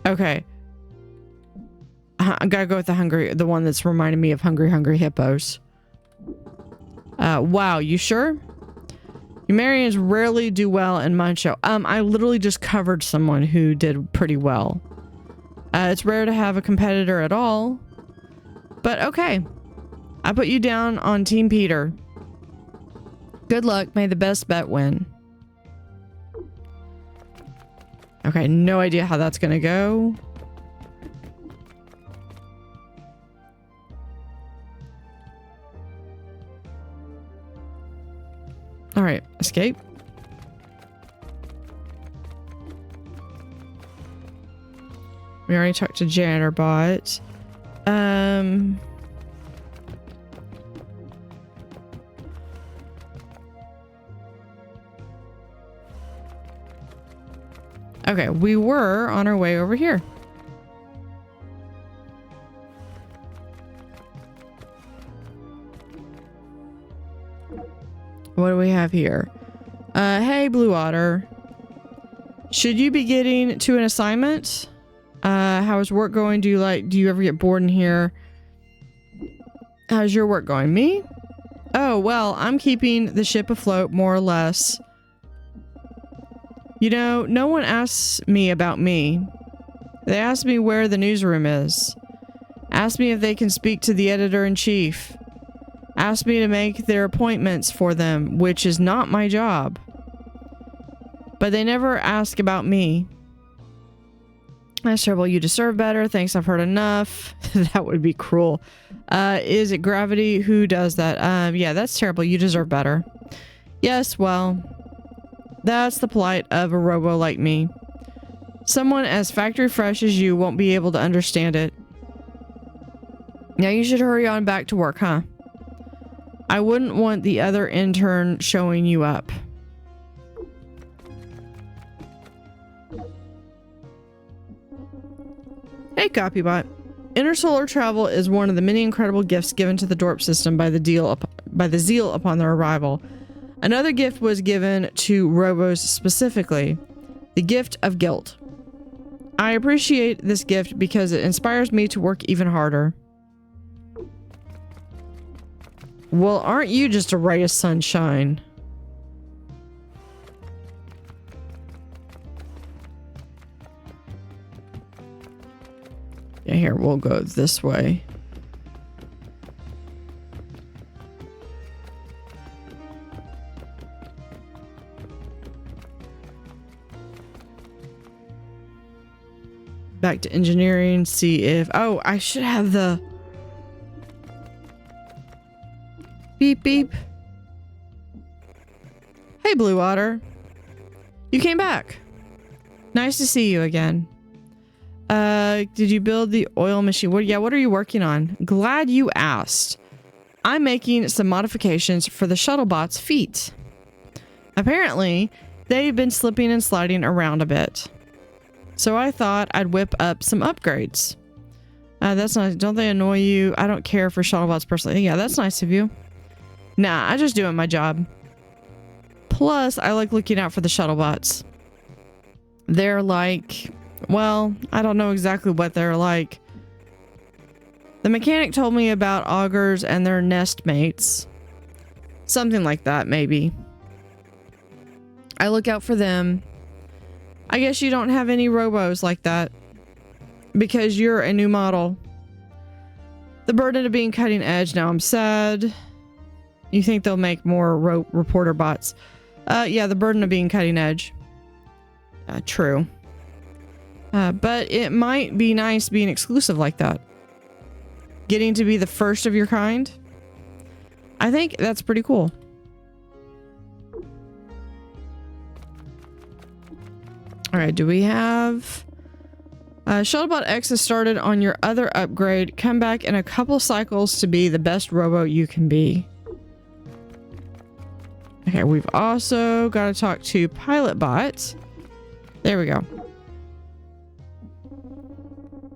Okay. I gotta go with the one that's reminding me of Hungry Hippos. Wow, you sure? Humanians rarely do well in Muncho. I literally just covered someone who did pretty well. It's rare to have a competitor at all. But okay. I put you down on Team Peter. Good luck. May the best bet win. Okay, no idea how that's gonna go. All right, escape. We already talked to Janitor Bot. Okay, we were on our way over here. What do we have here? Hey, Blue Otter. Should you be getting to an assignment? How is work going? Do you ever get bored in here? How's your work going? Me? Oh, well, I'm keeping the ship afloat, more or less. You know, no one asks me about me. They ask me where the newsroom is. Ask me if they can speak to the editor-in-chief. Ask me to make their appointments for them, which is not my job. But they never ask about me. That's terrible. You deserve better. Thanks, I've heard enough. That would be cruel. Is it Gravity who does that? Yeah, that's terrible. You deserve better. Yes, well, that's the plight of a robo like me. Someone as factory fresh as you won't be able to understand it. Now you should hurry on back to work, huh? I wouldn't want the other intern showing you up. Hey, Copybot. Intersolar travel is one of the many incredible gifts given to the Dorp system by the Zeal upon their arrival. Another gift was given to robos specifically, the gift of guilt. I appreciate this gift because it inspires me to work even harder. Well, aren't you just a ray of sunshine? Yeah, here, we'll go this way. Back to engineering, see if... Oh, I should have the... Beep, beep. Hey, Blue Water. You came back. Nice to see you again. Did you build the oil machine? What are you working on? Glad you asked. I'm making some modifications for the shuttlebot's feet. Apparently, they've been slipping and sliding around a bit. So I thought I'd whip up some upgrades. That's nice. Don't they annoy you? I don't care for shuttlebots personally. Yeah, that's nice of you. Nah, I'm just doing my job. Plus, I like looking out for the shuttlebots. They're like... Well, I don't know exactly what they're like. The mechanic told me about augurs and their nest mates. Something like that, maybe. I look out for them. I guess you don't have any robos like that. Because you're a new model. The burden of being cutting edge. Now I'm sad. You think they'll make more reporter bots? Yeah, the burden of being cutting edge. True. But it might be nice being exclusive like that. Getting to be the first of your kind. I think that's pretty cool. All right, do we have... Shuttlebot X has started on your other upgrade. Come back in a couple cycles to be the best robo you can be. Okay, we've also got to talk to PilotBot. There we go.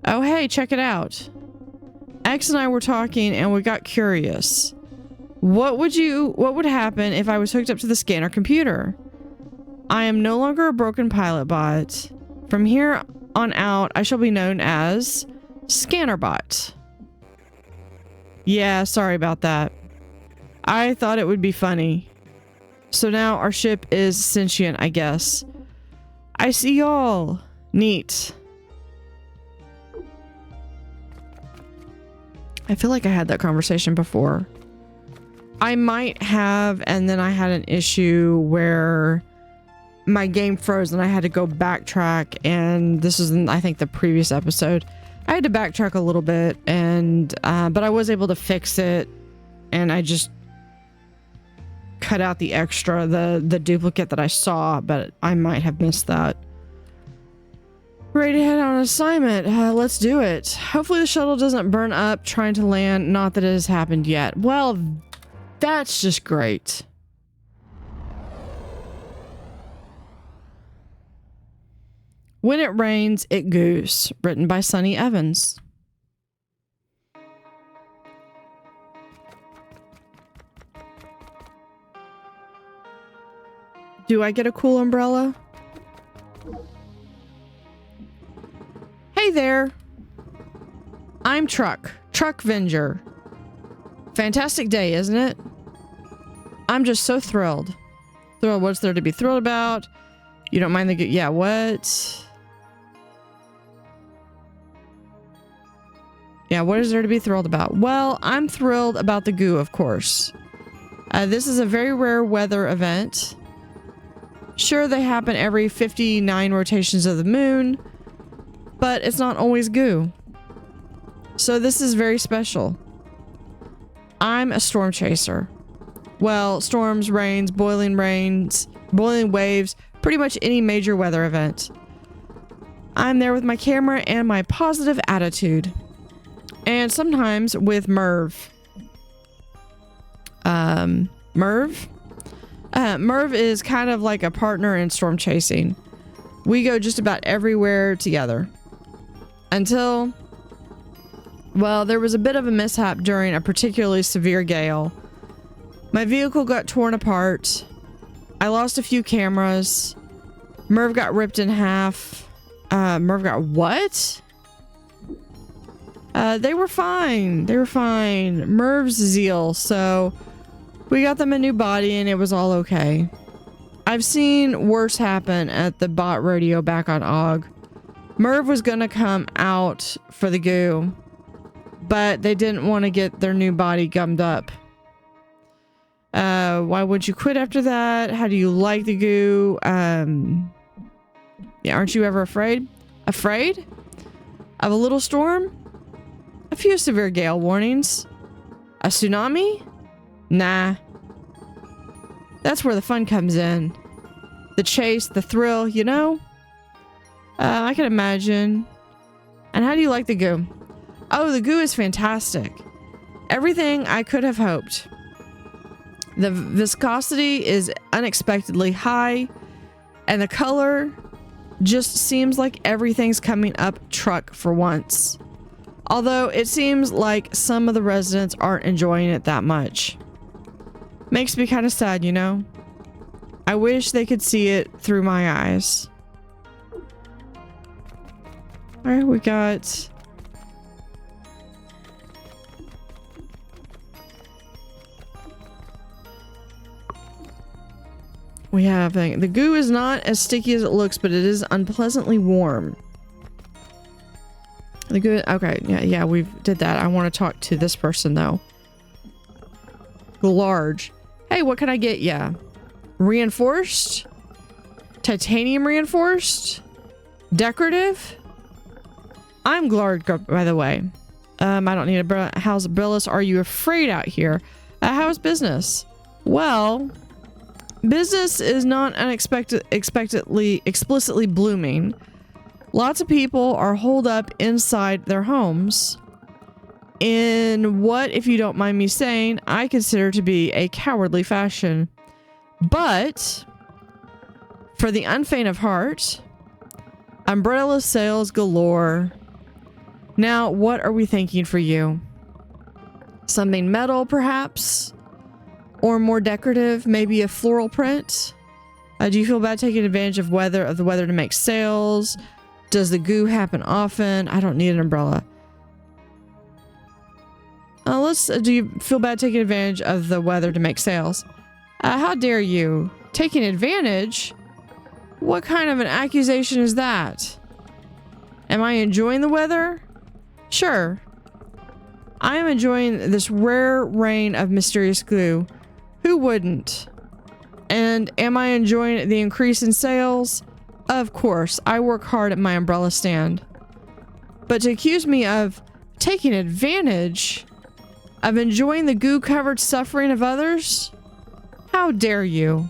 Oh, hey, check it out. X and I were talking and we got curious. What would happen if I was hooked up to the scanner computer? I am no longer a broken PilotBot. From here on out, I shall be known as ScannerBot. Yeah, sorry about that. I thought it would be funny. So now our ship is sentient, I guess. I see y'all. Neat. I feel like I had that conversation before. I might have, and then I had an issue where my game froze and I had to go backtrack, and this was in, I think, the previous episode. I had to backtrack a little bit, and but I was able to fix it, and I just cut out the extra, the duplicate that I saw, but I might have missed that. Ready to head on assignment. Let's do it. Hopefully the shuttle doesn't burn up trying to land. Not that it has happened yet. Well, that's just great. When it rains, it goose. Written by Sunny Evans. Do I get a cool umbrella? Hey there. I'm Truck Venger. Fantastic day, isn't it? I'm just so thrilled. Thrilled, what's there to be thrilled about? You don't mind the good, yeah, what? Yeah, what is there to be thrilled about? Well, I'm thrilled about the goo, of course. This is a very rare weather event. Sure, they happen every 59 rotations of the moon, but it's not always goo. So this is very special. I'm a storm chaser. Well, storms, rains, boiling waves, pretty much any major weather event. I'm there with my camera and my positive attitude. And sometimes with Merv. Merv? Merv is kind of like a partner in storm chasing. We go just about everywhere together. Until, well, there was a bit of a mishap during a particularly severe gale. My vehicle got torn apart. I lost a few cameras. Merv got ripped in half. Merv got what? They were fine. They were fine. Merv's zeal, so we got them a new body and it was all okay. I've seen worse happen at the bot radio back on Og. Merv was gonna come out for the goo, but they didn't want to get their new body gummed up. Why would you quit after that? How do you like the goo? Yeah, aren't you ever afraid? Afraid? Of a little storm? A few severe gale warnings? A tsunami? Nah. That's where the fun comes in. The chase, the thrill, you know? I can imagine. And how do you like the goo? Oh, the goo is fantastic. Everything I could have hoped. The viscosity is unexpectedly high, and the color just seems like everything's coming up truck for once. Although it seems like some of the residents aren't enjoying it that much. Makes me kind of sad, you know? I wish they could see it through my eyes. Alright, we got... We have... The goo is not as sticky as it looks, but it is unpleasantly warm. The The good. Okay. Yeah, we did that. I want to talk to this person though. Large. Hey, what can I get ya? Reinforced? Titanium reinforced? Decorative? I'm Glard, by the way. I don't need a how's Brillis? Are you afraid out here? How's business? Well, business is not explicitly blooming. Lots of people are holed up inside their homes in what, if you don't mind me saying, I consider to be a cowardly fashion. But for the unfaint of heart, umbrella sales galore. Now, what are we thinking for you? Something metal, perhaps? Or more decorative, maybe a floral print? Do you feel bad taking advantage of the weather to make sales? Does the goo happen often? I don't need an umbrella. Do you feel bad taking advantage of the weather to make sales? How dare you? Taking advantage? What kind of an accusation is that? Am I enjoying the weather? Sure. I am enjoying this rare rain of mysterious glue. Who wouldn't? And am I enjoying the increase in sales? Of course, I work hard at my umbrella stand. But to accuse me of taking advantage of enjoying the goo-covered suffering of others? How dare you?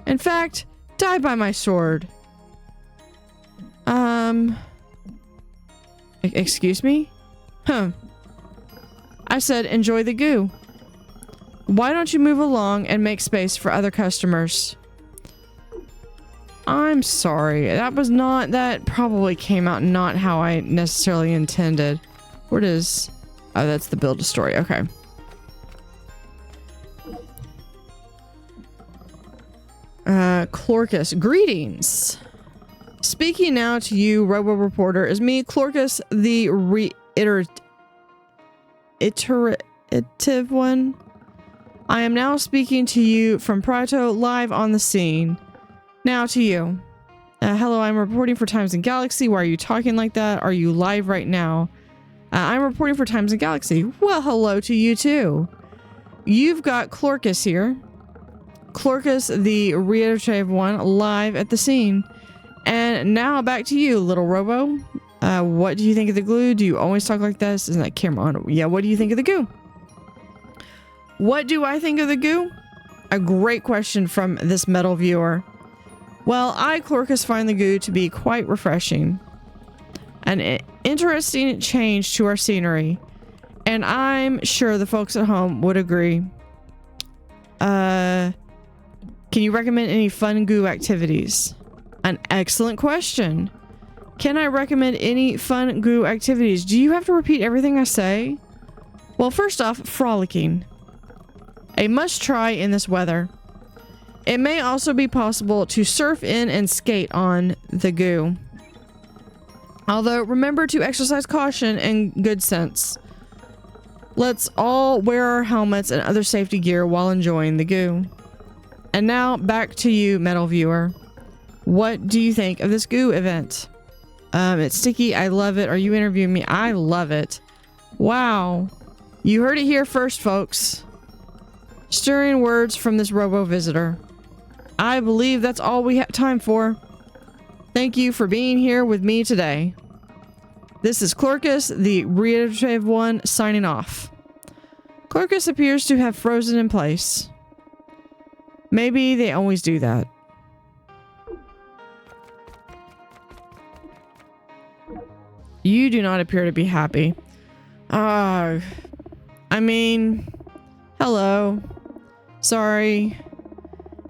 In fact, die by my sword. Excuse me? Huh. I said enjoy the goo. Why don't you move along and make space for other customers? I'm sorry. That probably came out not how I necessarily intended. Where does... Oh, that's the build a story. Okay. Clorcus. Greetings. Speaking now to you, Roboreporter, is me, Clorcus, the iterative one. I am now speaking to you from Prato, live on the scene. Now to you. Hello, I'm reporting for Times and Galaxy. Why are you talking like that? Are you live right now? I'm reporting for Times and Galaxy. Well, hello to you too. You've got Clorcus here. Clorcus, the reiterative one, live at the scene. And now back to you, little Robo. What do you think of the glue? Do you always talk like this? Isn't that camera on? Yeah, what do you think of the goo? What do I think of the goo? A great question from this metal viewer. Well, I, Clorcus, find the goo to be quite refreshing. An interesting change to our scenery. And I'm sure the folks at home would agree. Can you recommend any fun goo activities? An excellent question. Can I recommend any fun goo activities? Do you have to repeat everything I say? Well, first off, frolicking. A must try in this weather. It may also be possible to surf in and skate on the goo. Although, remember to exercise caution and good sense. Let's all wear our helmets and other safety gear while enjoying the goo. And now, back to you, metal viewer. What do you think of this goo event? It's sticky. I love it. Are you interviewing me? I love it. Wow. You heard it here first, folks. Stirring words from this robo visitor. I believe that's all we have time for. Thank you for being here with me today. This is Clorcus, the reiterative one, signing off. Clorcus appears to have frozen in place. Maybe they always do that. You do not appear to be happy. I mean, hello. Sorry.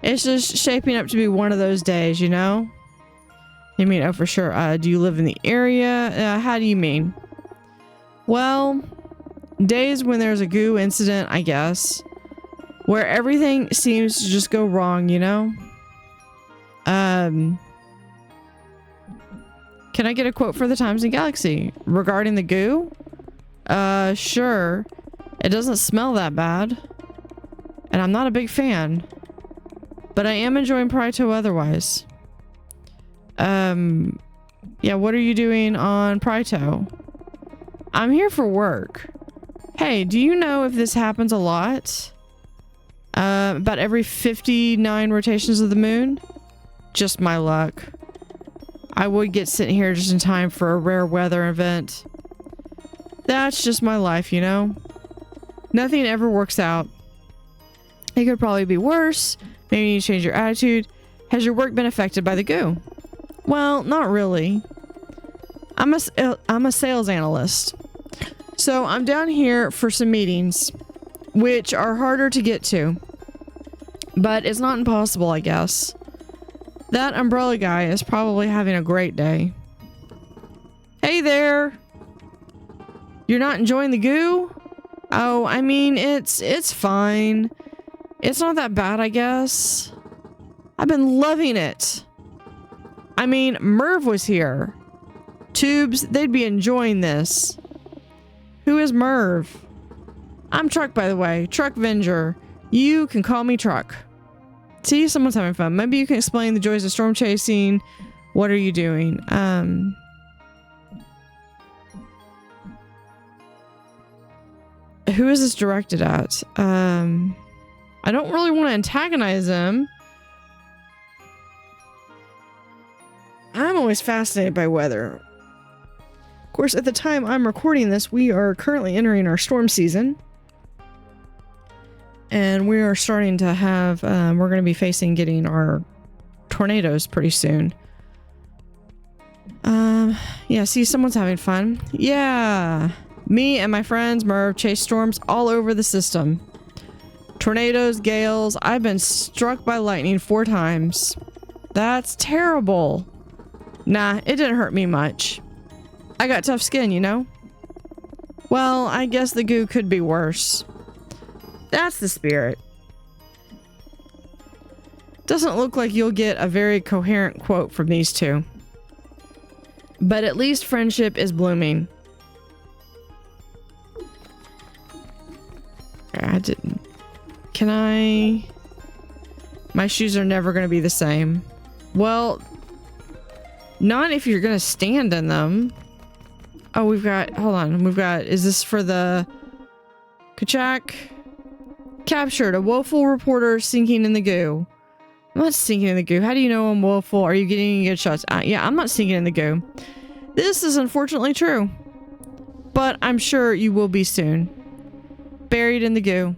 It's just shaping up to be one of those days, you know? You mean, oh, for sure. Do you live in the area? How do you mean? Well, days when there's a goo incident, I guess. Where everything seems to just go wrong, you know? Can I get a quote for the Times and Galaxy? Regarding the goo? Sure. It doesn't smell that bad. And I'm not a big fan. But I am enjoying Prato otherwise. Yeah, what are you doing on Prato? I'm here for work. Hey, do you know if this happens a lot? About every 59 rotations of the moon? Just my luck. I would get sent here just in time for a rare weather event. That's just my life, you know? Nothing ever works out. It could probably be worse. Maybe you need to change your attitude. Has your work been affected by the goo? Well, not really. I'm a sales analyst. So I'm down here for some meetings, which are harder to get to. But it's not impossible, I guess. That umbrella guy is probably having a great day. Hey there! You're not enjoying the goo? Oh, I mean, it's fine. It's not that bad, I guess. I've been loving it. I mean, Merv was here. Tubes, they'd be enjoying this. Who is Merv? I'm Truck, by the way. Truck Venger. You can call me Truck. See, someone's having fun. Maybe you can explain the joys of storm chasing. What are you doing? Who is this directed at? I don't really want to antagonize him. I'm always fascinated by weather. Of course, at the time I'm recording this, we are currently entering our storm season. And we are starting to have, we're going to be getting our tornadoes pretty soon. Yeah, see, someone's having fun. Yeah. Me and my friends, Merv, chase storms all over the system. Tornadoes, gales. I've been struck by lightning 4 times. That's terrible. Nah, it didn't hurt me much. I got tough skin, you know? Well, I guess the goo could be worse. That's the spirit. Doesn't look like you'll get a very coherent quote from these two. But at least friendship is blooming. I didn't... Can I... My shoes are never going to be the same. Well... Not if you're going to stand in them. Oh, we've got... Hold on. We've got... Is this for the... Kachak? Captured. A woeful reporter sinking in the goo. I'm not sinking in the goo. How do you know I'm woeful? Are you getting any good shots? Yeah, I'm not sinking in the goo. This is unfortunately true. But I'm sure you will be soon. Buried in the goo.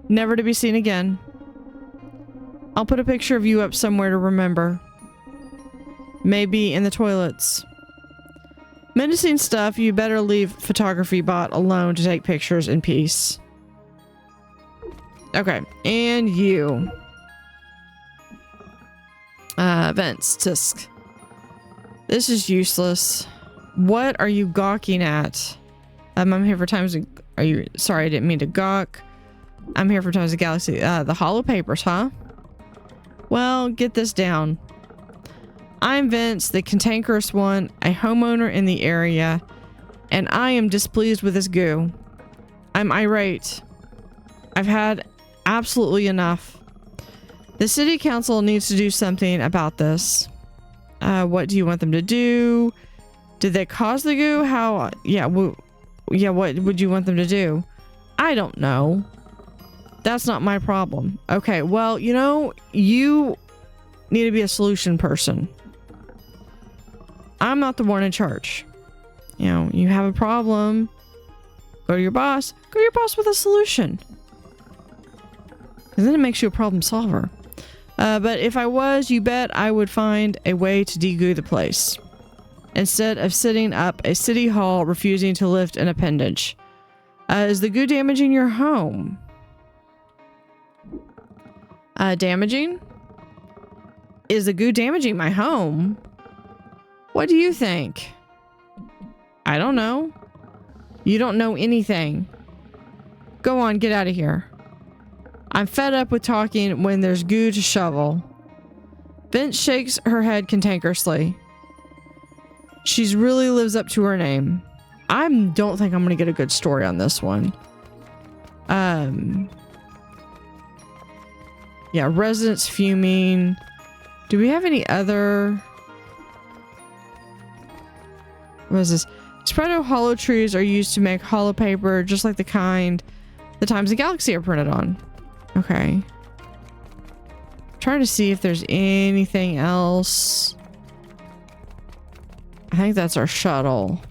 Never to be seen again. I'll put a picture of you up somewhere to remember. Maybe in the toilets. Menacing stuff, you better leave photography bot alone to take pictures in peace. Okay, and you. Vents, tisk. This is useless. What are you gawking at? I'm here for times of... Are you... Sorry, I didn't mean to gawk. I'm here for times of galaxy. The holopapers, huh? Well, get this down. I'm Vince, the cantankerous one, a homeowner in the area, and I am displeased with this goo. I'm irate. I've had absolutely enough. The city council needs to do something about this. What do you want them to do? Did they cause the goo? How? Yeah, what would you want them to do? I don't know. That's not my problem. Okay, well, you know, you need to be a solution person. I'm not the one in charge. You know, you have a problem. Go to your boss. Go to your boss with a solution. And then it makes you a problem solver. But if I was, you bet I would find a way to de-goo the place. Instead of sitting up a city hall refusing to lift an appendage. Is the goo damaging your home? Damaging? Is the goo damaging my home? What do you think? I don't know. You don't know anything. Go on, get out of here. I'm fed up with talking when there's goo to shovel. Vince shakes her head cantankerously. She really lives up to her name. I don't think I'm going to get a good story on this one. Yeah, residents fuming. Do we have any other... What is this? Spreado hollow trees are used to make holopaper, just like the kind the Times and Galaxy are printed on. Okay. Trying to see if there's anything else. I think that's our shuttle.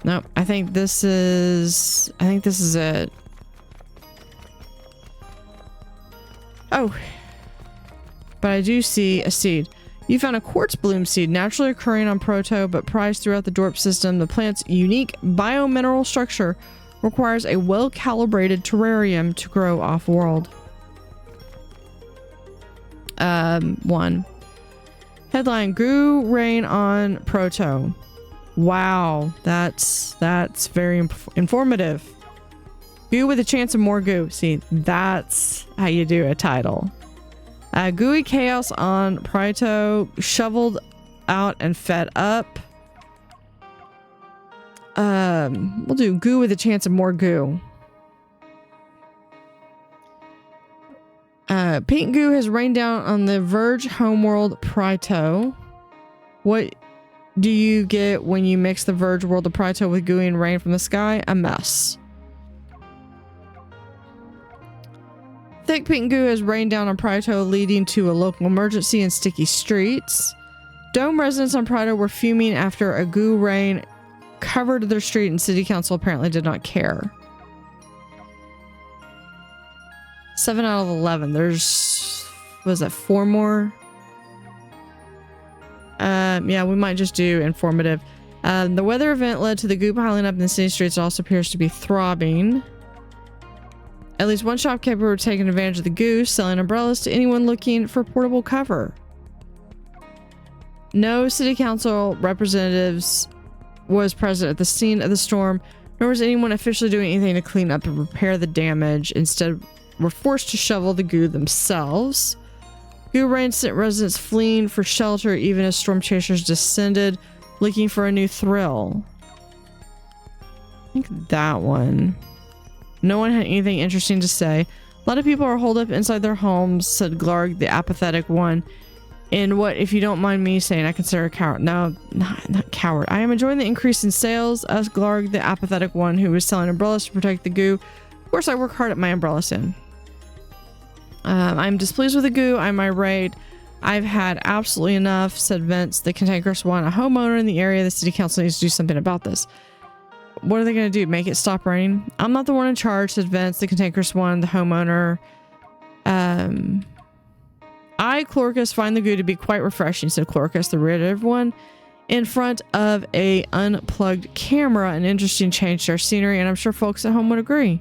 Nope, I think this is it. Oh. But I do see a seed. You found a quartz bloom seed, naturally occurring on Proto, but prized throughout the Dorp system. The plant's unique biomineral structure requires a well-calibrated terrarium to grow off-world. 1. Headline, Goo Rain on Proto. Wow, that's very informative. Goo with a chance of more goo. See, that's how you do a title. Gooey chaos on Proto, shoveled out and fed up. We'll do goo with a chance of more goo. Pink goo has rained down on the Verge homeworld Proto. What do you get when you mix the Verge world of Proto with gooey and rain from the sky? A mess. Thick pink goo has rained down on Proto, leading to a local emergency and sticky streets. Dome residents on Proto were fuming after a goo rain covered their street, and city council apparently did not care. 7 out of 11. There's, was that 4 more? Yeah, we might just do informative. The weather event led to the goo piling up in the city streets. It also appears to be throbbing. At least one shopkeeper were taking advantage of the goo, selling umbrellas to anyone looking for portable cover. No city council representatives was present at the scene of the storm, nor was anyone officially doing anything to clean up and repair the damage. Instead, were forced to shovel the goo themselves. Goo rain sent residents fleeing for shelter even as storm chasers descended, looking for a new thrill. I think that one. No one had anything interesting to say. A lot of people are holed up inside their homes, said Glarg, the apathetic one. And what, if you don't mind me saying, I consider a coward. No, not coward. I am enjoying the increase in sales, asked Glarg, the apathetic one who was selling umbrellas to protect the goo. Of course, I work hard at my umbrella soon. I'm displeased with the goo. I'm irate. I've had absolutely enough, said Vince, the cantankerous one, a homeowner in the area. The city council needs to do something about this. What are they going to do? Make it stop raining? I'm not the one in charge, said Vince, the cantankerous one, the homeowner. I, Chloricus, find the goo to be quite refreshing, said Chloricus, the reiterative one, in front of a unplugged camera. An interesting change to our scenery, and I'm sure folks at home would agree.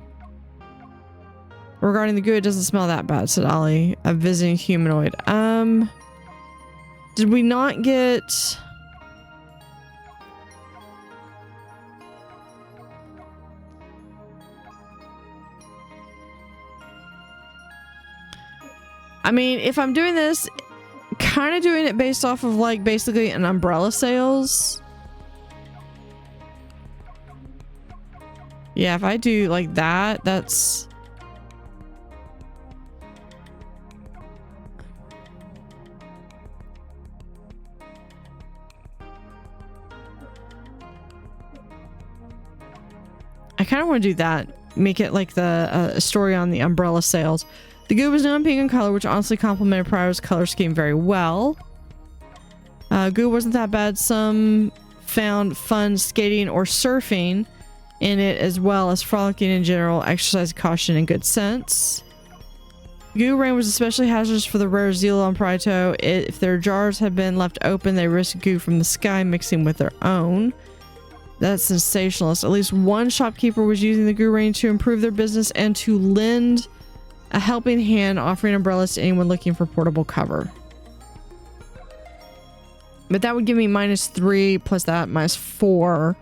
Regarding the goo, it doesn't smell that bad, said Ollie, a visiting humanoid. Did we not get... I mean, if I'm doing this, kind of doing it based off of like basically an umbrella sales. Yeah, if I do like that, that's... I kind of want to do that. Make it like the story on the umbrella sales. The goo was neon pink in color, which honestly complemented Prio's color scheme very well. Goo wasn't that bad. Some found fun skating or surfing in it, as well as frolicking in general, exercise caution and good sense. Goo rain was especially hazardous for the rare zeal on Prito. If their jars had been left open, they risked goo from the sky mixing with their own. That's sensationalist. At least one shopkeeper was using the goo rain to improve their business and to lend a helping hand, offering umbrellas to anyone looking for portable cover. But that would give me -3 plus that -4.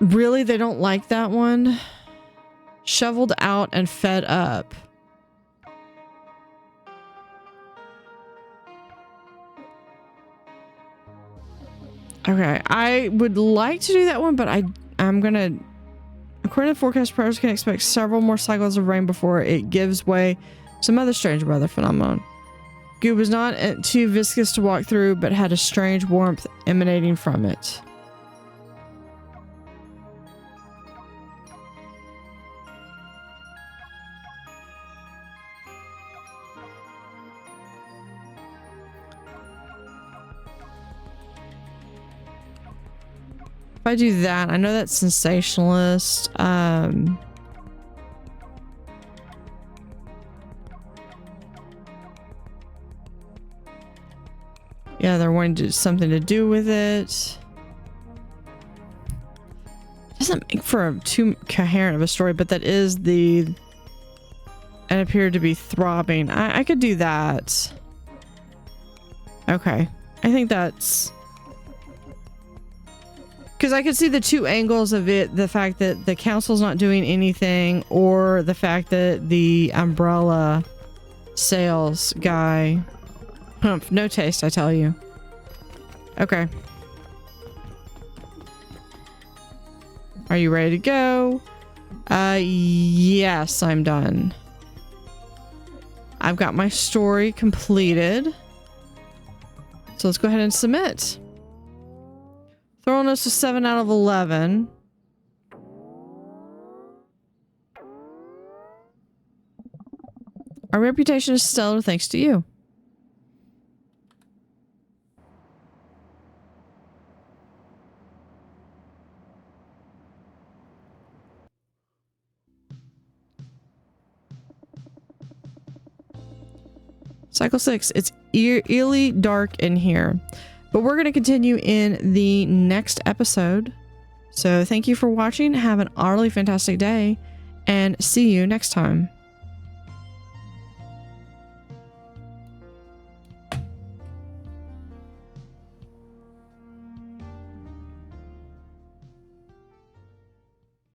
Really? They don't like that one? Shoveled out and fed up. Okay, I would like to do that one, but I'm gonna... According to the forecast, players can expect several more cycles of rain before it gives way to some other strange weather phenomenon. Goo was not too viscous to walk through, but had a strange warmth emanating from it. If I do that, I know that's sensationalist. Yeah, they're wanting to do something to do with it. Doesn't make for a too coherent of a story, but that is the... It appeared to be throbbing. I could do that. Okay. I think that's... Because I could see the two angles of it. The fact that the council's not doing anything, or the fact that the umbrella sales guy... Humph, no taste, I tell you. Okay. Are you ready to go? Yes, I'm done. I've got my story completed. So let's go ahead and submit. Thoroughness was 7 out of 11. Our reputation is stellar thanks to you. Cycle 6, it's eerily dark in here, but we're going to continue in the next episode. So thank you for watching. Have an utterly fantastic day and see you next time.